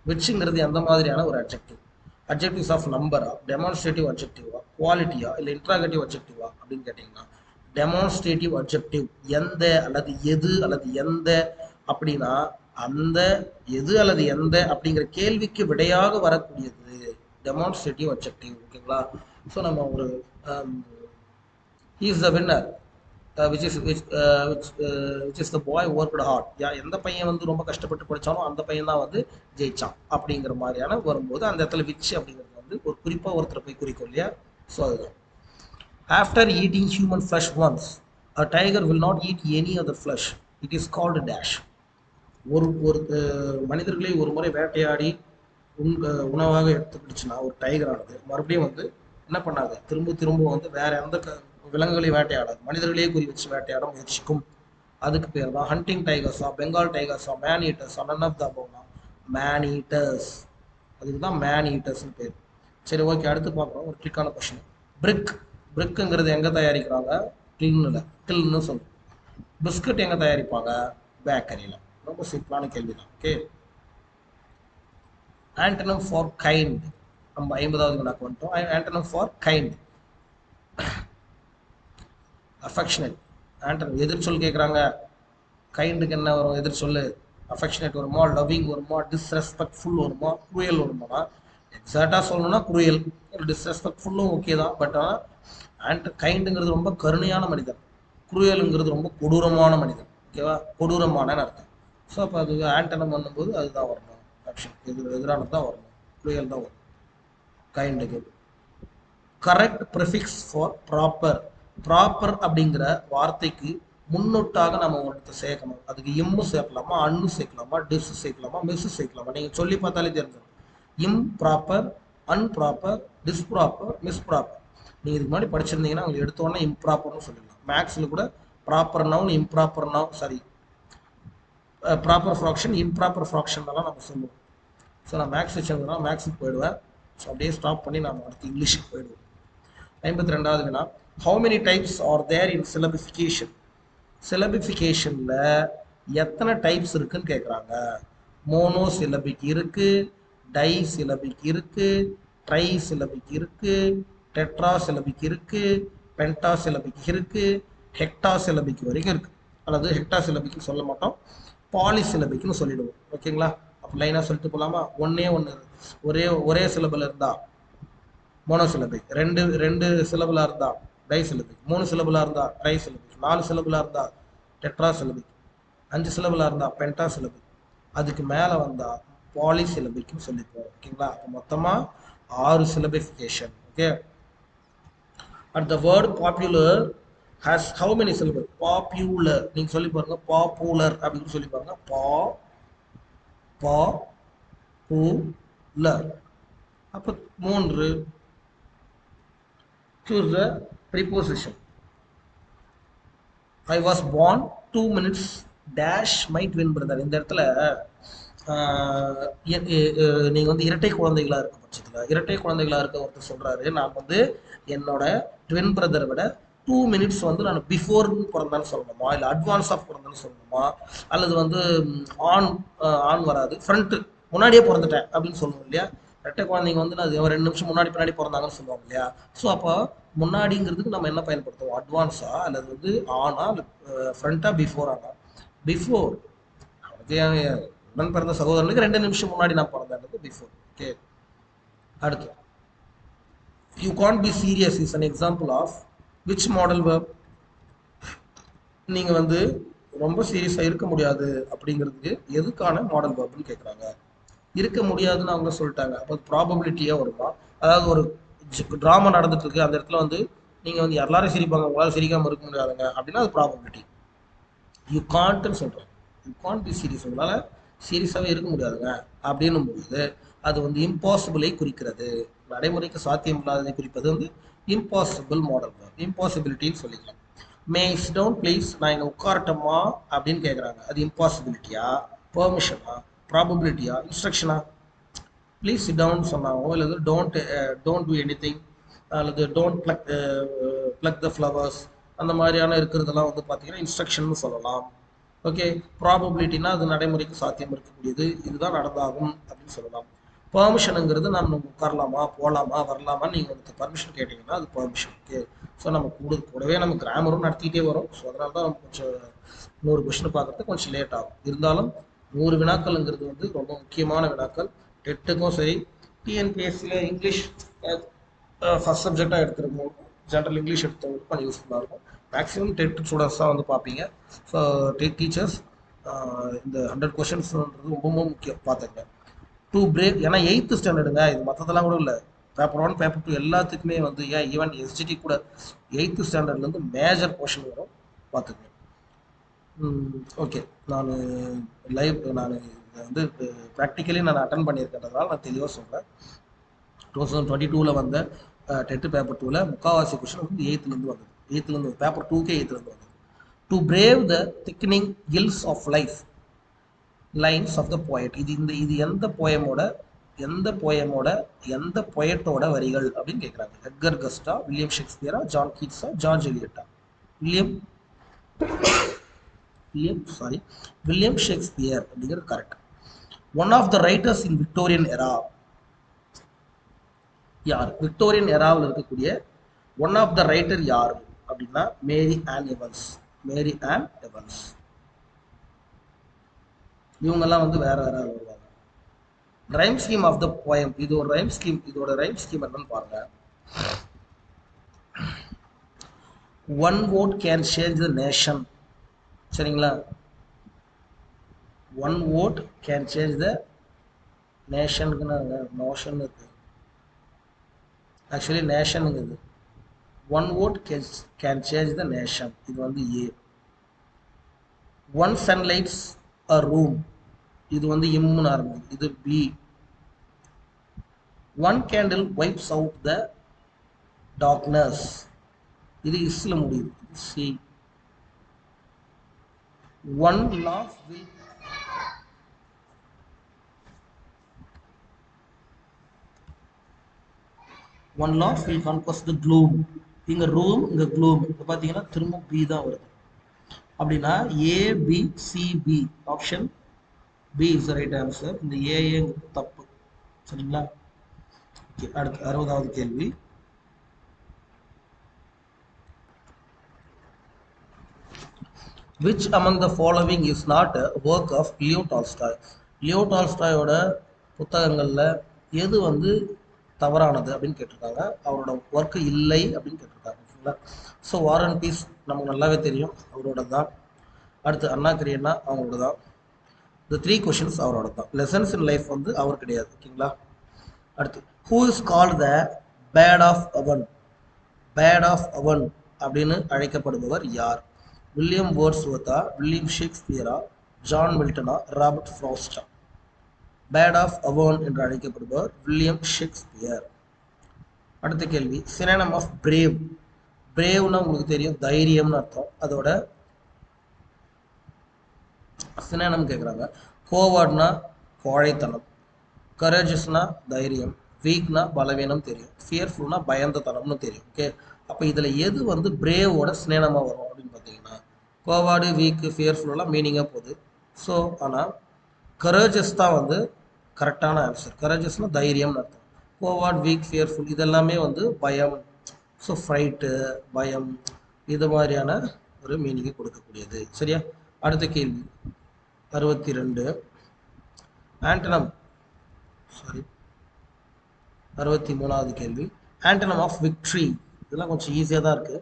விச்ங்கிறது எந்த மாதிரியான ஒரு அட்ஜெக்டிவ்? அட்ஜெக்டிவ்ஸ் ஆஃப் நம்பரா, டெமான்ஸ்ட்ரேட்டிவ் அட்ஜெக்டிவா, குவாலிட்டியா, இல்லை இன்ட்ராகேட்டிவ் அட்ஜெக்டிவா அப்படின்னு கேட்டிங்கன்னா டெமான்ஸ்ட்ரேட்டிவ் அட்ஜெக்டிவ். எந்த அல்லது எது அல்லது எந்த அப்படின்னா அந்த எது அல்லது எந்த அப்படிங்கிற கேள்விக்கு விடையாக வரக்கூடியது டெமான்ஸ்ட்ரேட்டிவ் அட்ஜெக்டிவ். ஓகேங்களா? ஸோ நம்ம ஒரு he is the winner, which is the boy worked hard. எந்த பையன் வந்து ரொம்ப கஷ்டப்பட்டு படித்தானோ அந்த பையன் தான் வந்து ஜெயிச்சான் அப்படிங்கிற மாதிரியான வரும்போது அந்த இடத்துல விச் அப்படிங்கிறது வந்து ஒரு குறிப்பாக ஒருத்தரை போய் குறிக்கும் இல்லையா? ஸோ அதுதான். After eating human flesh once, a tiger will not eat any other flesh. It is called dash. ஒரு ஒரு மனிதர்களை ஒரு முறை வேட்டையாடி உணவாக எடுத்துக்கிடுச்சுன்னா ஒரு டைகரானது மறுபடியும் வந்து என்ன பண்ணாது, திரும்ப திரும்ப வந்து வேற எந்த விலங்குகளையும் வேட்டையாடாது, மனிதர்களையே குறி வச்சு வேட்டையாட முயற்சிக்கும். அதுக்கு பேர் தான் ஹண்டிங் டைகர்ஸா, பெங்கால் டைகர்ஸா, மேன் ஈட்டர்ஸா, நன் ஆஃப் த அபவ்னா மேன் ஈட்டர்ஸ். அதுக்கு தான் மேன் ஈட்டர்ஸ்னு பேர். சரி, ஓகே, அடுத்து பார்க்குறோம் ஒரு ட்ரிக்கான கொஷின். பிரிக் பிரிக்குங்கிறது எங்கே தயாரிக்கிறாங்க? டின்னுல, டில்னு சொல்லுவோம். பிஸ்கட் எங்கே தயாரிப்பாங்க? பேக்கரியில். ரொம்ப சிம்பிளான கேள்வி தான். Okay, antonym for kind. நம்ம 50வது வினாக்கு வந்துட்டோம். Antonym for kind, affectionate. Antonym எதிர்ச்சொல் கேட்குறாங்க. கைண்டுக்கு என்ன வரும் எதிர்ச்சொல்? அஃபெக்ஷனேட் வருமா, லவ்விங் வருமா, டிஸ்ரெஸ்பெக்ட்ஃபுல் வருமா, குரியல் வருமானா? எக்ஸாக்டாக சொல்லணும்னா குரியல். டிஸ்ரெஸ்பெக்ட்ஃபுல்லும் ஓகே தான், பட் ஆனால் கைண்டுங்கிறது ரொம்ப கருணையான மனிதன், குரியலுங்கிறது ரொம்ப கொடூரமான மனிதன். ஓகேவா, கொடூரமான அர்த்தம். ஸோ அப்போ அது ஆண்டனம் பண்ணும்போது அதுதான் வரணும், ஆப்ஷன் எதிரானது தான் வரணும், குரியல் தான் வரும் கைண்டுக்கு. Correct prefix for proper. Proper அப்படிங்கிற வார்த்தைக்கு முன்னொட்டாக நம்ம ஒருத்தர் சேர்க்கணும். அதுக்கு இம்மு சேர்க்கலாமா, அன்னு சேர்க்கலாமா, டிஸ் சேர்க்கலாமா, மிஸ் சேர்க்கலாமா? நீங்கள் சொல்லி பார்த்தாலே தெரிஞ்சிடும். இம்ப்ராப்பர், அன்ப்ராப்பர், டிஸ்ப்ராப்பர், மிஸ்ப்ராப்பர். நீங்கள் இதுக்கு முன்னாடி படிச்சிருந்தீங்கன்னா அவங்க எடுத்தோடனே இம்ப்ராப்பர்னு சொல்லிடலாம். மேக்ஸில் கூட proper noun, improper noun, sorry, proper fraction, improper ஃப்ராக்ஷன்லாம் நம்ம சொல்லுவோம். ஸோ நான் மேக்ஸ் வச்சுருந்தேன்னா மேக்ஸுக்கு போயிடுவேன். ஸோ அப்படியே ஸ்டாப் பண்ணி நான் அடுத்து இங்கிலீஷுக்கு போயிடுவேன். 52வது வினா. How many types are there in syllabification? சிலபிஃபிகேஷனில் எத்தனை டைப்ஸ் இருக்குன்னு கேட்குறாங்க. மோனோ சிலபிக் இருக்கு, டை சிலபிக் இருக்கு, ட்ரை சிலபிக் இருக்கு, டெட்ரா சிலபிக் இருக்கு, பென்டா சிலபிக் இருக்கு, ஹெக்டா சிலபிக் வரைக்கும் இருக்கு. அல்லது ஹெக்டா சிலபிக்னு சொல்ல மாட்டோம், பாலி சிலபிக்னு சொல்லிடுவோம். ஓகேங்களா, அப்போ லைனாக சொல்லிட்டு போகலாமா? ஒன்னே ஒன்று, ஒரே ஒரே சிலபிள் இருந்தால் மோனோசிலபிக், ரெண்டு ரெண்டு சிலபிளாக இருந்தால் டை சிலபிக், 3 சிலபிளாக இருந்தால் ட்ரை சிலபிக், 4 சிலபிளாக இருந்தால் டெட்ரா சிலபிக், 5 சிலபிளாக இருந்தால் பென்டா சிலபிக், அதுக்கு மேலே வந்தால் பாலி சிலபிக்னு சொல்லிப்போம். ஓகேங்களா, அப்போ மொத்தமாக 6 syllabification. Okay, at the word popular has how many syllable? Popular நீங்கள் சொல்லி பாருங்க, பாப்புலர் அப்படின்னு சொல்லி பாருங்க. பா பூ லர். அப்போ 3. choose the preposition. I was born 2 minutes dash my twin brother. இந்த இடத்துல நீங்கள் வந்து இரட்டை குழந்தைகளாக இருக்க பட்சத்தில், இரட்டை குழந்தைகளாக இருக்க ஒருத்தர் சொல்கிறாரு, நான் வந்து என்னோட ட்வின் பிரதரை விட 2 minutes வந்து நான் பிஃபோர்னு பிறந்தான்னு சொல்லணுமா, இல்லை அட்வான்ஸ் ஆஃப் பிறந்தேன்னு சொல்லணுமா, அல்லது வந்து ஆன் ஆன் வராது, ஃப்ரண்ட்டு முன்னாடியே பிறந்துட்டேன் அப்படின்னு சொல்லணும் இல்லையா? ரெட்டை குழந்தைங்க வந்து அது 2 நிமிஷம் முன்னாடி பின்னாடி பிறந்தாங்கன்னு சொல்லுவாங்க இல்லையா? ஸோ அப்போ முன்னாடிங்கிறதுக்கு நம்ம என்ன பயன்படுத்துவோம்? அட்வான்ஸா அல்லது வந்து ஆனா, ஃப்ரண்டா, பிஃபோர்? ஆனா பிஃபோர். உடன் பிறந்த சகோதரனுக்கு 2 நிமிஷம் முன்னாடி நான் பிறந்தேன், பிஃபோர். ஓகே, அடுத்து you can't be serious is an example of which modal verb? நீங்கள் வந்து ரொம்ப சீரியஸாக இருக்க முடியாது அப்படிங்கிறதுக்கு எதுக்கான மாடல் வேர்ப்னு கேட்குறாங்க. இருக்க முடியாதுன்னு அவங்க சொல்லிட்டாங்க, அப்போ ப்ராபபிலிட்டியாக வருமா? அதாவது ஒரு ட்ராமா நடந்துட்டு இருக்கு, அந்த இடத்துல வந்து நீங்கள் வந்து எல்லாரும் சிரிப்பாங்க, உங்களால் சிரிக்காமல் இருக்க முடியாதுங்க அப்படின்னா அது ப்ராபபிலிட்டி. யூ காண்ட்னு சொல்கிறேன், யூ காண்ட் பி சீரியஸ், உங்களால் சீரியஸாகவே இருக்க முடியாதுங்க அப்படின்னும் போது அது வந்து இம்பாசிபிளை குறிக்கிறது. நடைமுறைக்கு சாத்தியம் இல்லாததை குறிப்பது வந்து இம்பாசிபிள் மாடல் வேர்ப், இம்பாசிபிலிட்டின்னு சொல்லிக்கலாம். மே சிட் டவுன் ப்ளீஸ், நான் இங்கே உட்காரட்டமா அப்படின்னு கேட்குறாங்க, அது இம்பாசிபிலிட்டியா, பெர்மிஷனா, ப்ராபபிலிட்டியா, இன்ஸ்ட்ரக்ஷனா? ப்ளீஸ் சிட் டவுன் சொன்னாங்க, அல்லது டோன்ட் டூ எனி திங், அல்லது டோன்ட் பிளக் த ஃப்ளவர்ஸ், அந்த மாதிரியான இருக்கிறதெல்லாம் வந்து பார்த்தீங்கன்னா இன்ஸ்ட்ரக்ஷன் சொல்லலாம். ஓகே, ப்ராபபிலிட்டினா அது நடைமுறைக்கு சாத்தியம் இருக்கக்கூடியது, இதுதான் நடந்தாகும் அப்படின்னு சொல்லலாம். பெர்மிஷனுங்கிறது நம்ம உட்காரலாமா, போகலாமா, வரலாமான்னு நீங்கள் வந்து பர்மிஷன் கேட்டிங்கன்னா அது பெர்மிஷன். ஓகே, ஸோ நம்ம கூடவே நம்ம கிராமரும் நடத்திக்கிட்டே வரும். ஸோ அதனால தான் நம்ம கொஞ்சம் 100 கொஷின் பார்க்குறது கொஞ்சம் லேட் ஆகும். இருந்தாலும் 100 வினாக்கள்ங்கிறது வந்து ரொம்ப முக்கியமான வினாக்கள். டெட்டுக்கும் சரி, டிஎன்பிஎஸ்சியில் இங்கிலீஷ் ஃபஸ்ட் சப்ஜெக்டாக எடுத்துருக்கோம், ஜென்ரல் இங்கிலீஷ் எடுத்தவங்களுக்கு கொஞ்சம் யூஸ்ஃபுல்லாக இருக்கும். மேக்ஸிமம் டெட் ஸ்டூடெண்ட்ஸ் தான் வந்து பார்ப்பீங்க. ஸோ டெட் டீச்சர்ஸ் இந்த 100 கொஷின்ஸ்ன்றது ரொம்ப முக்கியம் பார்த்துங்க. டூ பிரேக், ஏன்னா 8th ஸ்டாண்டர்டுங்க, இது மற்றதெல்லாம் கூட இல்லை. பேப்பர் 1 பேப்பர் 2 எல்லாத்துக்குமே வந்து ஏன் ஈவன் எஸ்ஜிடி கூட 8th ஸ்டாண்டர்ட்லேருந்து மேஜர் போர்ஷன் வரும் பார்த்துக்கங்க. ஓகே, நான் நான் வந்து ப்ராக்டிக்கலி நான் அட்டன் பண்ணியிருக்கிறதுனால நான் தெளிவாக சொல்கிறேன். 2022 வந்த டெட்டு பேப்பர் 2ல் முக்கால்வாசி கொஷின் வந்து 8th வந்தது. 8th பேப்பர் 2கே 8th வந்தது. To brave the thickening ills of life lines of the poet. இது எந்த போயட்டோட வரிகள் அப்படின்னு கேட்குறாங்க. எட்கர் கஸ்டா, வில்லியம் ஷேக்ஸ்பியரா, ஜான் கீட்ஸா, ஜார்ஜ் எலியட்டா? வில்லியம் ஷேக்ஸ்பியர் அப்படிங்கிறது correct. One of the writers in Victorian era யார்? விக்டோரியன் எராவில் இருக்கக்கூடிய ஒன் ஆஃப் த ரைட்டர் யார் அப்படின்னா மேரி ஆன் எவன்ஸ். இவங்கெல்லாம் வந்து வேற வருவாங்க. Rhyme scheme of the poem, இது ஒரு ரைம் ஸ்கீம். இதோட ரைம் ஸ்கீம் என்னன்னு பாருங்க. One vote can change the nation. சரிங்களா? One vote can change the நேஷனுக்கு நோஷன் இருக்கு, ஆக்சுவலி நேஷனுங்கிறது. One vote can change the nation, இது வந்து A. One sunlights a room, இது வந்து இம்முன்னு ஆரம்பிக்கும், இது B. One candle wipes out the darkness, இது இஸ்ல முடியுது, C. One laugh will conquest the gloom. இங்க ரூம், இங்க க்ளூம், இப்போ பார்த்தீங்கன்னா திரும்ப பி தான் வருது. அப்படின்னா A B C B, option B is the right answer. இந்த ஏங்கிறது தப்பு. சரிங்களா? அடுத்து 60வது கேள்வி. Which among the following is not a work of Leo Tolstoy? Leo டால்ஸ்டாயோட புத்தகங்களில் எது வந்து தவறானது அப்படின்னு கேட்டிருக்காங்க. அவரோட ஒர்க்கு இல்லை அப்படின்னு கேட்டிருக்காங்க. ஓகேங்களா? ஸோ வார் அண்ட் பீஸ் நமக்கு நல்லாவே தெரியும், அவரோட தான். அடுத்து அண்ணா கிரியன்னா அவங்களோட தான். இந்த 3 கொஷின்ஸ் அவரோட தான். லெசன்ஸ் இன் லைஃப் வந்து அவர் கிடையாது. ஓகேங்களா? அடுத்து who is called the bard of Avon? அப்படின்னு அழைக்கப்படுபவர் யார்? வில்லியம் வேர்ட்ஸ்வர்த்தா, வில்லியம் ஷேக்ஸ்பியரா, ஜான் மில்டனா, ராபர்ட் ஃப்ராஸ்டா? பேட் ஆஃப் அவன் என்று அழைக்கப்படுபவர் வில்லியம் ஷேக்ஸ்பியர். அடுத்த கேள்வி, சினோனிம் ஆஃப் பிரேவ். பிரேவ்னா உங்களுக்கு தெரியும், தைரியம்னு அர்த்தம். அதோட சினோனிம் கேட்குறாங்க. கோவர்ட்னா கோழைத்தனம், கரேஜஸ்னா தைரியம், வீக்னா பலவீனம் தெரியும், ஃபியர்ஃபுல்னா பயந்த தனம்னு தெரியும். ஓகே, அப்போ இதில் எது வந்து பிரேவோட சினோனிமாக வரும் அப்படின்னு பார்த்தீங்கன்னா, கோவார்டு, வீக்கு, ஃபியர்ஃபுல்லாம் மீனிங்காக போகுது. ஸோ ஆனால் கரேஜஸ் தான் வந்து கரெக்டான ஆன்சர். கரேஜஸ்னா தைரியம்னு அர்த்தம். கோவார்ட், வீக், ஃபியர்ஃபுல் இதெல்லாமே வந்து பயம், ஸோ ஃப்ரைட்டு, பயம், இது மாதிரியான ஒரு மீனிங்கை கொடுக்கக்கூடியது. சரியா? அடுத்த கேள்வி 62. ஆண்டனம் 63வது கேள்வி. Antonym of victory. இதெல்லாம் கொஞ்சம் ஈஸியாக தான் இருக்குது.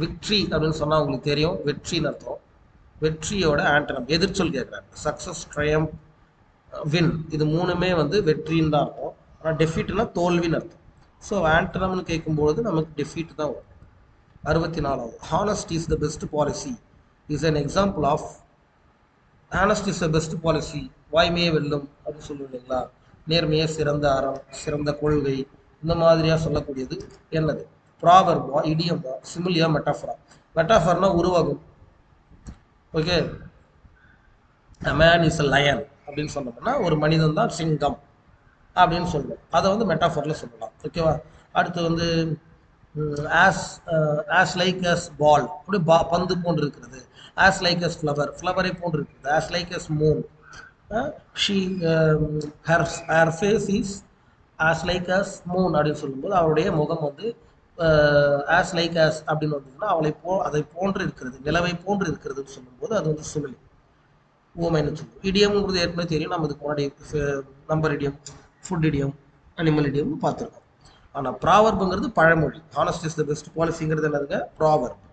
விக்ட்ரி அப்படின்னு சொன்னால் உங்களுக்கு தெரியும், வெற்றின்னு அர்த்தம். வெற்றியோட ஆண்டனம் எதிர்ச்சொல் கேட்குறாங்க. சக்ஸஸ், ட்ரையம், வின், இது மூணுமே வந்து வெற்றின்னு தான் அர்த்தம். ஆனால் டெஃபீட்னா தோல்வின்னு அர்த்தம். ஸோ ஆண்டனம்னு கேட்கும்பொழுது நமக்கு டெஃபீட் தான் வரும். 64வது, honest is the best policy is an example of. Honest is the best policy, வாய்மையே வெல்லும் அப்படின்னு சொல்லுவோம் இல்லைங்களா? நேர்மையே சிறந்த அறம், சிறந்த கொள்கை, இந்த மாதிரியாக சொல்லக்கூடியது என்னது? ப்ராவர்பா, இடியமா, சிமிலியா, மெட்டாஃபரா? மெட்டாஃபர்னா உருவகம். Okay, a man is a lion அப்படின்னு சொன்னோம்னா ஒரு மனிதன் தான் சிங்கம் அப்படின்னு சொல்லுவோம். அதை வந்து மெட்டாஃபரில் சொல்லலாம். ஓகேவா? அடுத்து வந்து ஆஸ் லைக் அஸ் பால், அப்படி பந்து போன்று இருக்கிறது. ஆஸ் லைக் அஸ் ஃப்ளவர், ஃப்ளவரை போன்று இருக்கிறது. As like as moon, she her face is as like as moon அப்படின்னு சொல்லும்போது அவருடைய முகம் வந்து ஆஸ் லைக் அஸ் அப்படின்னு வந்ததுன்னா அதை போன்று இருக்கிறது, நிலவை போன்று இருக்கிறதுன்னு சொல்லும்போது அது வந்து சிமிலி, ஊமைன்னு சொல்லுவோம். இடியம்ங்கிறது ஏற்கனவே தெரியும், நம்ம இதுக்கு முன்னாடி நம்பர் இடியம், ஃபுட் இடியம், அனிமல் இடியம்னு பார்த்துருக்கோம். ஆனால் ப்ராவர்புங்கிறது பழமொழி. ஹானஸ்ட் இஸ் த பெஸ்ட் பாலிசிங்கிறது என்னதுங்க? ப்ராவர்ப்.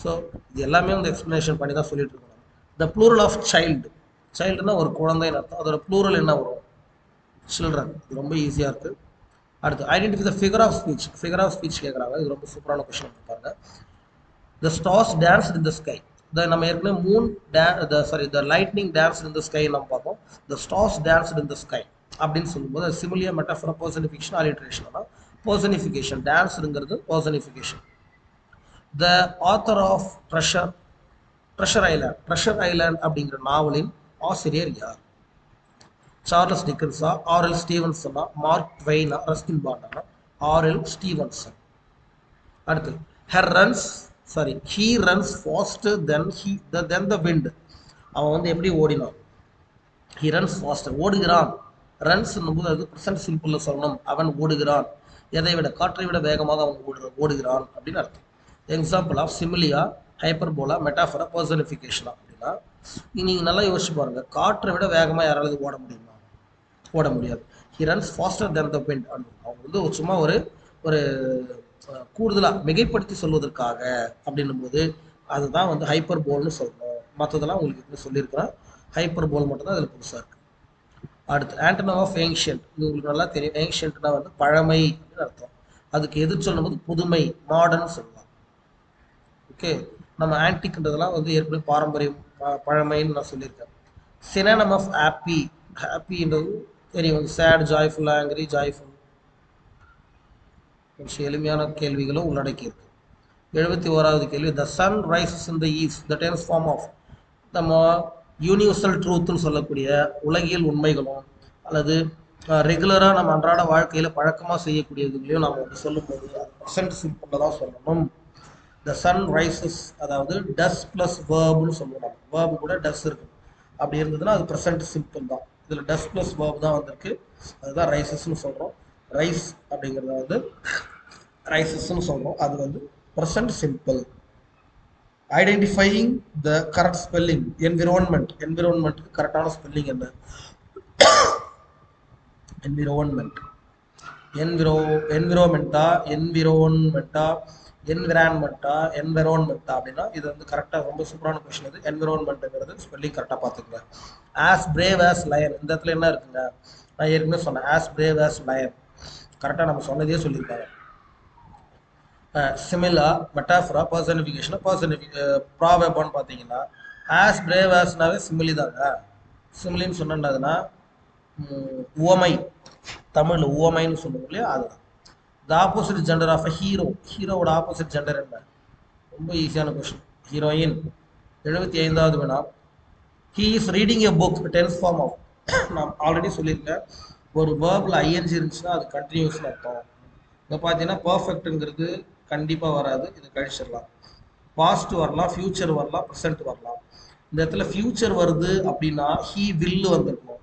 ஸோ இது எல்லாமே வந்து எக்ஸ்ப்ளனேஷன் பண்ணி தான் சொல்லிட்டு இருக்கோம். The plural of child. சைல்டுனா ஒரு குழந்தைன்னு அர்த்தம். அதோட ப்ளூரல் என்ன வரும்? சில்ட்ரன். இது ரொம்ப ஈஸியாக இருக்குது. அடுத்து identify the figure of speech. Figure of speech கேட்குறாங்க. இது ரொம்ப சூப்பரான கொஸ்டின் பாருங்க. The stars dance in the sky. நம்ம ஏற்கனவே moon the lightning dance in the sky நம்ம பார்த்தோம். The stars dance in the sky அப்படின்னு சொல்லும்போது சிமிலியா மெட்டாஃபரா பர்சனிஃபிகேஷன் அலிட்ரேஷன். பர்சனிஃபிகேஷன் டான்ஸுங்கிறது personification. The author of Treasure Island அப்படிங்கிற நாவலின் ஆசிரியர் யார்? சார்லஸ் டிக்கன்ஸா, ஆர்எல் ஸ்டீவன்சனா, மார்க் ட்வைனா, ரஸ்கின் பாண்டனா? R L Stevenson. அடுத்து he runs faster than the wind. அவன் வந்து எப்படி ஓடினான்? he runs faster, ஓடுகிறான். ரன்ஸ் போது அது ப்ரெசன்ட் சிம்பிள்ல சொல்லணும். அவன் ஓடுகிறான். எதை விட? காற்றை விட வேகமாக அவன் ஓடுகிறான் அப்படின்னு அர்த்தம். எக்ஸாம்பிள் ஆஃப் சிமிலியா, ஹைப்பர்போலா, மெட்டாஃபரா, பர்சனிஃபிகேஷனா அப்படின்னா நீங்க நல்லா யோசிச்சு பாருங்க. காற்றை விட வேகமாக யாராவது ஓட முடியுமா? ஓட முடியாது. he runs faster than the wind. அவங்க வந்து சும்மா ஒரு ஒரு கூடுதலாக மிகைப்படுத்தி சொல்வதற்காக அப்படின்னும் போது அதுதான் வந்து ஹைப்பர் போல்னு சொல்லணும். மற்றதெல்லாம் உங்களுக்கு சொல்லியிருக்கிறேன். ஹைப்பர் போல் மட்டும்தான் அதில் புதுசாக இருக்குது. அடுத்து ஆண்டனம் ஆஃப் ஏன்ஷியன்ட். இது உங்களுக்கு நல்லா தெரியும். ஏன்ஷியன்ட்னா வந்து பழமை அப்படின்னு அர்த்தம். அதுக்கு எதிர் சொல்லும் போது புதுமை, மாடர்ன் சொல்லலாம். ஓகே, நம்ம ஆன்டிக்ன்றதெல்லாம் வந்து ஏற்கனவே பாரம்பரியம், பழமைன்னு நான் சொல்லியிருக்கேன். Synonym of happy. ஹாப்பின்றது தெரியும். Sad, joyful, angry, joyful. கொஞ்சம் எளிமையான கேள்விகளும் உள்ளடக்கியிருக்கு. 71வது கேள்வி. The sun rises in the east. The tense form of. நம்ம யூனிவர்சல் ட்ரூத்துன்னு சொல்லக்கூடிய உலகியல் உண்மைகளும் அல்லது ரெகுலராக நம்ம அன்றாட வாழ்க்கையில் பழக்கமாக செய்யக்கூடியதுகளையும் நம்ம வந்து சொல்லும்போது ப்ரெசன்ட் சிம்பிளில் தான் சொல்லணும். த சன் ரைசஸ், அதாவது டஸ் ப்ளஸ் வேர்ப்னு சொல்லுவாங்க. வேர்பு கூட டஸ் இருக்கு. அப்படி இருந்ததுன்னா அது ப்ரெசன்ட் சிம்பிள் தான். இதில் டஸ் ப்ளஸ் வேர்ப் தான் வந்திருக்கு. அதுதான் ரைசஸ்ன்னு சொல்கிறோம். ரைஸ் அப்படிங்கிறத வந்து ரைசஸ்ன்னு சொல்கிறோம். அது வந்து present simple. Identifying the correct spelling. என்விரான்மெண்ட்டுக்கு கரெக்டான ஸ்பெல்லிங் என்ன? என்விரான்மெண்ட்டா, அப்படின்னா இது வந்து கரெக்டாக ரொம்ப சூப்பரான கொஸ்டின். இது என்விரான்மெண்ட்டுங்கிறது ஸ்பெல்லிங் கரெக்டாக பார்த்துக்கங்க. As brave as lion. இந்த இடத்துல என்ன இருக்குங்க? நான் ஏற்கனவே சொன்னேன். ஆஸ் பிரேவ் ஆஸ் லயன் கரெக்டாக நம்ம சொன்னதே சொல்லியிருக்காங்க. சிமிலா, மெட்டாஃபரா, ப்ராவெர்பான்னு பார்த்தீங்கன்னா ஆஸ் பிரேவ் ஆஸ்னாவே சிமிலி தாங்க. சிமிலின்னு சொன்னதுன்னா உவமை, தமிழில் உவமைன்னு சொல்லுவோம் இல்லையா, அதுதான். The opposite gender of a hero. ஹீரோவோட ஆப்போசிட் ஜெண்டர் என்ன? ரொம்ப ஈஸியான கொஸ்டின். ஹீரோயின். 75வது வினா. He is reading a book. Tense form of. நான் ஆல்ரெடி சொல்லியிருக்கேன். ஒரு வேர்பில் ஐஎன்ஜி இருந்துச்சுன்னா அது கண்டினியூஸ்னு அர்த்தம். இப்போ பார்த்தீங்கன்னா பர்ஃபெக்ட்டுங்கிறது கண்டிப்பாக வராது. இது கழிச்சிடலாம். பாஸ்ட் வரலாம், ஃபியூச்சர் வரலாம், ப்ரெசென்ட் வரலாம். இந்த இடத்துல ஃபியூச்சர் வருது அப்படின்னா ஹீ வில்லு வந்திருக்கணும்.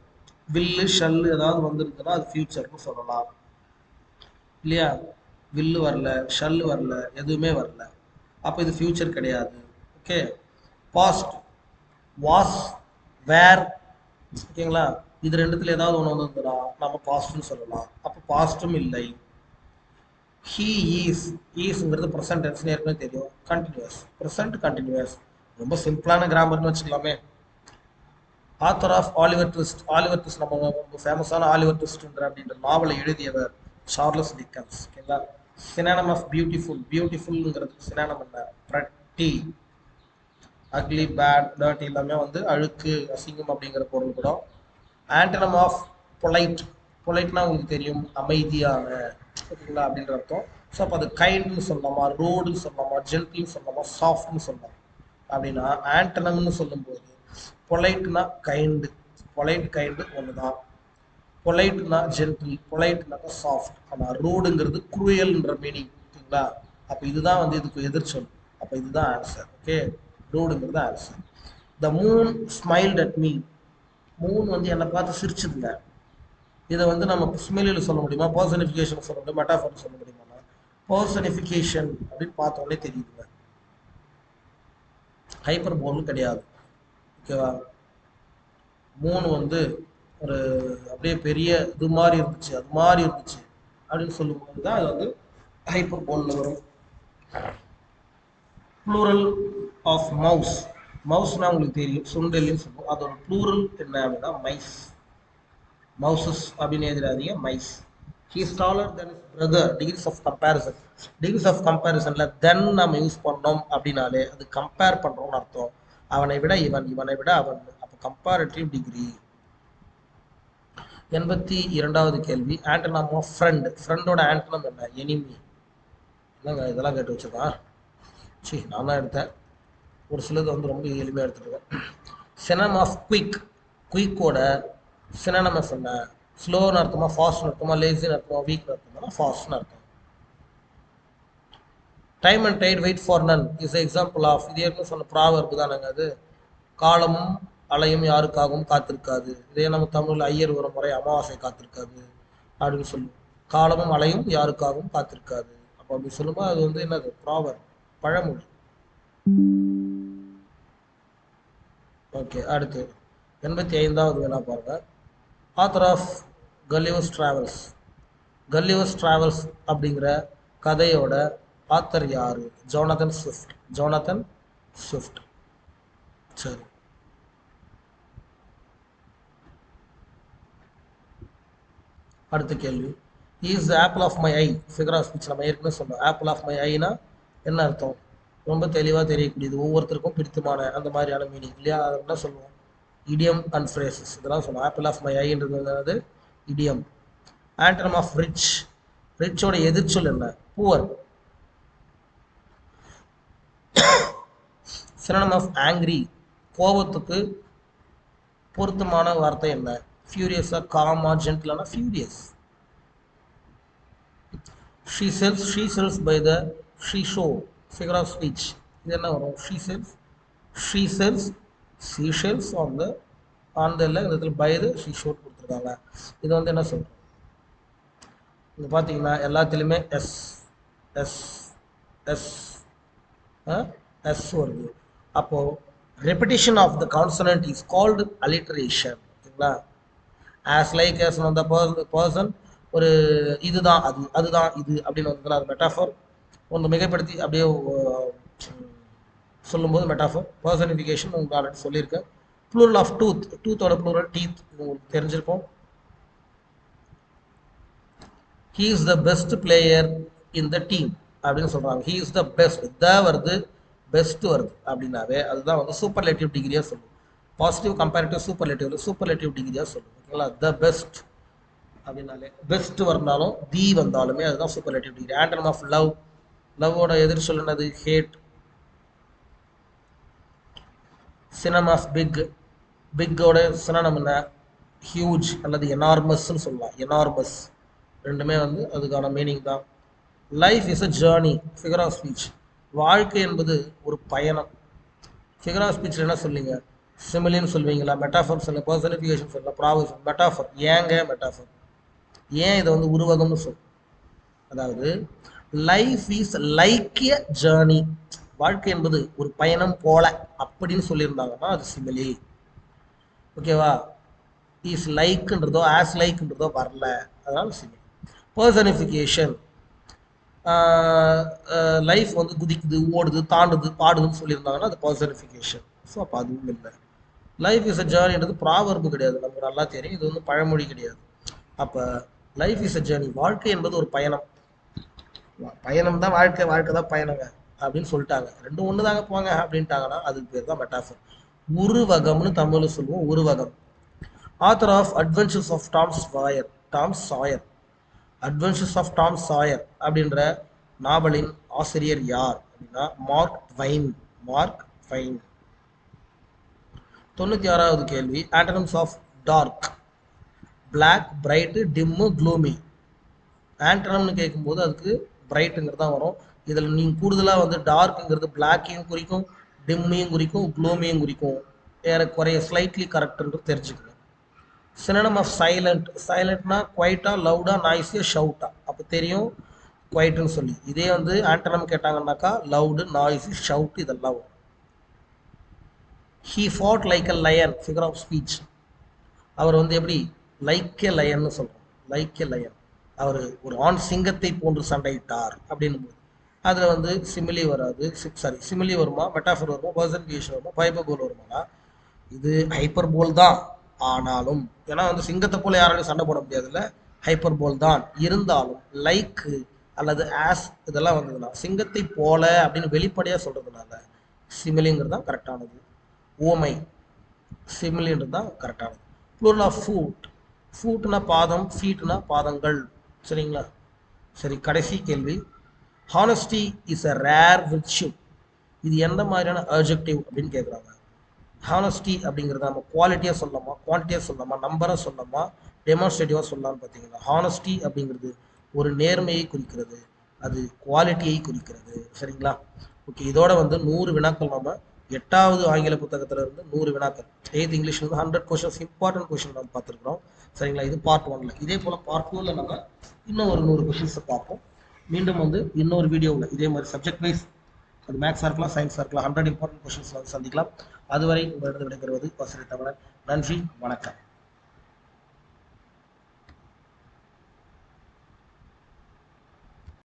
வில்லு, ஷல்லு ஏதாவது வந்திருக்குன்னா அது ஃபியூச்சர்னு சொல்லலாம் இல்லையா? வில்லு வரல, ஷல்லு வரல, எதுவுமே வரல, அப்போ இது ஃபியூச்சர் கிடையாது. ஓகே. பாஸ்ட் வாஸ், வேர். ஓகேங்களா? இது ரெண்டுத்துல ஏதாவது ஒன்று வந்துருந்தா நம்ம பாஸ்ட்னு சொல்லலாம். அப்போ பாஸ்ட்டும் இல்லை. ஹீ ஈஸ்ங்கிறது ப்ரெசன்ட் டென்ஸ்னு ஏற்கனவே தெரியும். Continuous, present continuous. ரொம்ப சிம்பிளான கிராமர்னு வச்சுக்கலாமே. Author of Oliver Twist. Oliver Twist நம்ம ரொம்ப ஃபேமஸான ஆலிவர் ட்விஸ்ட்ன்ற அப்படின்ற நாவலை எழுதியவர் சார்லஸ் டிக்கன்ஸ். ஓகேங்களா? Synonym of beautiful. பியூட்டிஃபுல்ங்கிறதுக்கு சினானிம் என்ன? பிரட்டி. அக்லி, பேட், டர்ட்டி எல்லாமே வந்து அழுக்கு, அசிங்கம் அப்படிங்கிற பொருள் கூட. Antonym of polite. பொலைட்னா உங்களுக்கு தெரியும், அமைதியான. ஓகேங்களா? அப்படின்ற அர்த்தம். ஸோ அப்போ அது கைண்ட்னு சொல்லலாமா, ரோடுன்னு சொல்லலாமா, ஜென்டில்னு சொல்லலாமா, சாஃப்ட்னு சொல்லலாம். அப்படின்னா ஆண்டனம்னு சொல்லும்போது பொலைட்னா கைண்டு. பொலைட் கைண்டு ஒன்று தான். பொலைட்னா ஜென்டில், பொலைட்னாக்கா சாஃப்ட். ஆனால் ரூடுங்கிறது குரூயல்ன்ற மீனிங். ஓகேங்களா? அப்போ இதுதான் வந்து இதுக்கு எதிர்ச்சொல். அப்போ இதுதான் ஆன்சர். ஓகே, ரூடுங்கிறது answer. The moon smiled at me. Moon வந்து என்னை பார்த்து சிரிச்சுதுங்க. இதை வந்து நம்ம ஸ்மெல்லில் சொல்ல முடியுமா, பர்சனிஃபிகேஷன் சொல்ல முடியும், மெட்டாஃபர் சொல்ல முடியுமா? பர்சனிஃபிகேஷன் அப்படின்னு பார்த்தோன்னே தெரியுதுங்க. ஹைப்பர் போலும் கிடையாது. ஓகேவா? மூணு வந்து ஒரு அப்படியே பெரிய இது மாதிரி இருந்துச்சு, அது மாதிரி இருந்துச்சு அப்படின்னு சொல்லும்போது தான் அது வந்து ஹைப்பர் போலில் வரும். Plural of mouse. மவுஸ்னா உங்களுக்கு தெரியும், சுண்டலின்னு சொல்லுவோம். அதோட ப்ளூரல் என்ன அப்படின்னா மைஸ். மவுசஸ் அப்படின்னு எழுதிடாதீங்க, mice. He is taller than his brother, degrees of comparison. Degrees of கம்பேரிசன்ல தென் நம்ம யூஸ் பண்ணோம் அப்படின்னாலே அது கம்பேர் பண்றோம்னு அர்த்தம். அவனை விட இவன், இவனை விட அவன், அப்போ கம்பேரிட்டிவ் டிகிரி. 82வது கேள்வி, ஆண்டனம் ஆஃப் ஃப்ரெண்ட். ஃப்ரெண்டோட ஆண்டனம் என்ன? எனிமி. என்னங்க இதெல்லாம் கேட்டு வச்சிருக்கான்? சரி, நான் தான் எடுத்தேன். ஒரு சிலது வந்து ரொம்ப எளிமையாக எடுத்துருக்கேன். சினம் ஆஃப் குயிக். குயிக்கோட சினனமஸ் என்ன? ஸ்லோன்னு அர்த்தமா, ஃபாஸ்ட்னு அர்த்தமா, லேசின்னு அர்த்தமா, வீக்னு அர்த்தமா? ஃபாஸ்ட்னு அர்த்தம். Time and tide wait for none is example of. இது ஏற்கனவே சொன்ன ப்ராவர்பு தானேங்க அது. காலமும் அலையும் யாருக்காகவும் காத்திருக்காது. இதே நம்ம தமிழில் ஐயர் ஒரு முறை அமாவாசை காத்திருக்காது அப்படின்னு சொல்லுவோம். காலமும் அலையும் யாருக்காகவும் காத்திருக்காது. அப்போ அப்படி சொல்லும்போது அது வந்து என்னது? ப்ராவர்ப், பழமொழி. ஓகே, அடுத்து 85வது வேணா பாருங்க. Author of Gulliver's Travels. Gulliver's Travels அப்படிங்கிற கதையோட ஆத்தர் யாரு? Jonathan Swift. Jonathan Swift. சரி, அடுத்த கேள்வி. Is the apple of my eye. Figure of speech நம்ம ஏற்கனவே சொன்னோம். ஆப்பிள் ஆஃப் மை ஐனா என்ன அர்த்தம்? ரொம்ப தெளிவாக தெரியக்கூடியது, ஒவ்வொருத்தருக்கும் பிடித்தமான அந்த மாதிரியான மீனிங் இல்லையா? அதை என்ன சொல்லுவோம்? இடியம் அண்ட் ஃப்ரேசஸ் இதெல்லாம் சொல்லுவோம். ஆப்பிள் ஆஃப் மை ஐன்றது என்னது? இடியம். Antonym of rich. ரிச்சோட எதிர்ச்சொல் என்ன? புவர். Synonym of angry. கோபத்துக்கு பொருத்தமான வார்த்தை என்ன? ஃபியூரியஸா, காமா, ஜென்டிலானா? Furious. She sells by the sea shore. Figure of speech இது என்ன வரும்? ஷீ செல்ஸ் ஆன் த இல்லை, இந்த இடத்துல பை த ஷீ ஷோ கொடுத்துருக்காங்க. இது வந்து என்ன சொல்கிறோம்? இங்கே பார்த்தீங்கன்னா எல்லாத்துலேயுமே எஸ் எஸ் எஸ் எஸ் வருது. அப்போது repetition of the consonant is called alliteration. ஓகேங்களா? ஆஸ் லைக் as அந்த பர்சன், ஒரு இதுதான் அது, அதுதான் இது அப்படின்னு வந்து அது மெட்டாஃபர். ஒன்று மிகைப்படுத்தி அப்படியே சொல்லும்போது மெட்டாஃபர். பர்சனிஃபிகேஷன் உங்களுக்கு ஆல்ரெடி சொல்லியிருக்கேன். Plural of tooth. டூத்தோட ப்ளூரல் டீத். இது உங்களுக்கு தெரிஞ்சிருக்கும். He is the best player in the team அப்படின்னு சொல்கிறாங்க. He is the best. The வருது, பெஸ்ட் வருது அப்படின்னாவே அதுதான் வந்து சூப்பர்லேட்டிவ் டிகிரியாக சொல்லுவோம். பாசிட்டிவ் கம்பேரிட்டிவ் சூப்பர்லேட்டிவ் டிகிரியாக சொல்லுவோம். ஓகேங்களா? த பெஸ்ட் அப்படின்னாலே பெஸ்ட் வந்தாலும் தி வந்தாலுமே அதுதான் superlative degree. Antonym of love. லவ்வோட எதிர் சொல்லுனது ஹேட். Synonym of big. பிக்கோட சினம் என்ன? ஹியூஜ் அல்லது எனார்மஸ்ன்னு சொல்லலாம். எனார்மஸ் ரெண்டுமே வந்து அதுக்கான மீனிங் தான். Life is a journey. Figure of speech. வாழ்க்கை என்பது ஒரு பயணம். ஃபிகர் ஆஃப் ஸ்பீச் என்ன சொல்லுவீங்க? சிமிலின்னு சொல்லுவீங்களா? மெட்டாஃபர் சொல்லுங்க, பர்சனிஃபிகேஷன் சொல்லலாம், ப்ராவர்ஸ். மெட்டாஃபர். ஏங்க மெட்டாஃபர்? ஏன் இதை வந்து உருவகம்னு சொல்லும்? அதாவது life is like a journey. வாழ்க்கை என்பது ஒரு பயணம் போல அப்படின்னு சொல்லியிருந்தாங்கன்னா அது சிமிலி. ஓகேவா? இஸ் லைக்ன்றதோ ஆஸ் லைக்ன்றதோ வரல, அதனால சிமிலி. பர்சனிஃபிகேஷன். லைஃப் வந்து குதிக்குது, ஓடுது, தாண்டுது, பாடுதுன்னு சொல்லியிருந்தாங்கன்னா அது பர்சனிஃபிகேஷன். ஸோ அப்போ அதுவும் இல்லை. லைஃப் இஸ் அ ஜேர்னின்றது ப்ராவர்பு கிடையாது, நமக்கு நல்லா தெரியும். இது வந்து பழமொழி கிடையாது. அப்போ லைஃப் இஸ் அ ஜேர்னி, வாழ்க்கை என்பது ஒரு பயணம். பயணம் தான் வாழ்க்கை, வாழ்க்கை தான் பயணங்க அப்படின்னு சொல்லிட்டாங்க. ரெண்டும் ஒன்று தாங்க போங்க அப்படின்ட்டாங்கன்னா அதுக்கு பேர் தான் மெட்டாஃபர். உருவகம்னு தமிழில் சொல்லுவோம். உருவகம். Author of Adventures of Tom Sawyer. Adventures of Tom Sawyer அப்படின்ற நாவலின் ஆசிரியர் யார் அப்படின்னா மார்க் ட்வைன். Mark Twain. 96வது கேள்வி. Antonyms of dark. Black, bright, dim, gloomy. ஆண்டனம்னு கேட்கும்போது அதுக்கு பிரைட்டுங்கிறது தான் வரும். இதில் நீங்கள் கூடுதலாக வந்து டார்க்குங்கிறது பிளாக்கையும் குறிக்கும், டிம்மையும் குறிக்கும், க்ளூமியும் குறிக்கும். ஏறக்குறைய ஸ்லைட்லி கரெக்டுன்றது தெரிஞ்சுக்கணும். Synonym of silent. சைலண்ட்னா குவைட்டா, லவுடா, நாய்ஸியா, ஷவுட்டா? அப்போ தெரியும் குவைட்டுன்னு சொல்லி. இதே வந்து ஆண்டனம் கேட்டாங்கன்னாக்கா லவுடு, நாய்ஸு, ஷவுட் இதெல்லாம் வரும். He fought like a lion. Figure of speech. அவர் வந்து எப்படி? லைக் எ லயன்னு சொல்கிறோம். Like a line. அவர் ஒரு ஆண் சிங்கத்தை போன்று சண்டையிட்டார் அப்படின்னும் போது அதில் வந்து சிமிலி வராது. சிமிலி வருமா, மெட்டாஃபர் வருமா, பர்சன்டிஃபிகேஷன் வருமா, ஹைப்பர்போல் வருமானா? இது ஹைப்பர்போல் தான். ஆனாலும், ஏன்னா வந்து சிங்கத்தை போல யாராலையும் சண்டை போட முடியாதுல்ல, ஹைப்பர்போல் தான். இருந்தாலும் லைக்கு அல்லது ஆஸ் இதெல்லாம் வந்ததுன்னா சிங்கத்தை போல அப்படின்னு வெளிப்படையா சொல்றதுனால சிமிலிங்கிறது தான் கரெக்டானது. ஓமை சிமிலின்றது தான் கரெக்டானது. ப்ளூரல் ஆஃப் ஃபூட், ஃபூட்னா பாதம், ஃபீட்னா பாதங்கள். சரிங்களா? சரி, கடைசி கேள்வி. Honesty is a rare virtue. இது எந்த மாதிரியான அட்ஜெக்டிவ் அப்படின்னு கேட்குறாங்க. ஹானஸ்டி அப்படிங்கிறத நம்ம குவாலிட்டியாக சொல்லலாமா, குவான்டிட்டியாக சொல்லலாமா, நம்பராக சொல்லலாமா, டெமான்ஸ்ட்ரேட்டிவாக சொல்லலாம்னு பார்த்தீங்கன்னா, ஹானஸ்டி அப்படிங்கிறது ஒரு நேர்மையை குறிக்கிறது, அது குவாலிட்டியை குறிக்கிறது. சரிங்களா? ஓகே, இதோட வந்து 100 வினாக்கள் நம்ம 8வது ஆங்கில புத்தகத்தில் இருந்து 100 வினாக்கள், 8th இங்கிலீஷ்ல இருந்து 100 கொஸ்டின்ஸ், இம்பார்ட்டன்ட் கொஸ்டின் நம்ம பார்த்துருக்குறோம். சரிங்களா? இது பார்ட் 1ல. இதே போல் பார்ட் 2ல நம்ம இன்னும் ஒரு 100 கொஸ்டின்ஸை பார்ப்போம். மீண்டும் வந்து இன்னொரு வீடியோவில் இதே மாதிரி சப்ஜெக்ட் வைஸ், அது மேக்ஸாக இருக்கலாம், சயின்ஸாக இருக்கலாம், 100 இம்பார்ட்டன்ட் கொஸ்டின்ஸ் வந்து சந்திக்கலாம். அதுவரை உங்களிடம் விடைபெறுவது ஆசிரியர் தமிழன். நன்றி, வணக்கம்.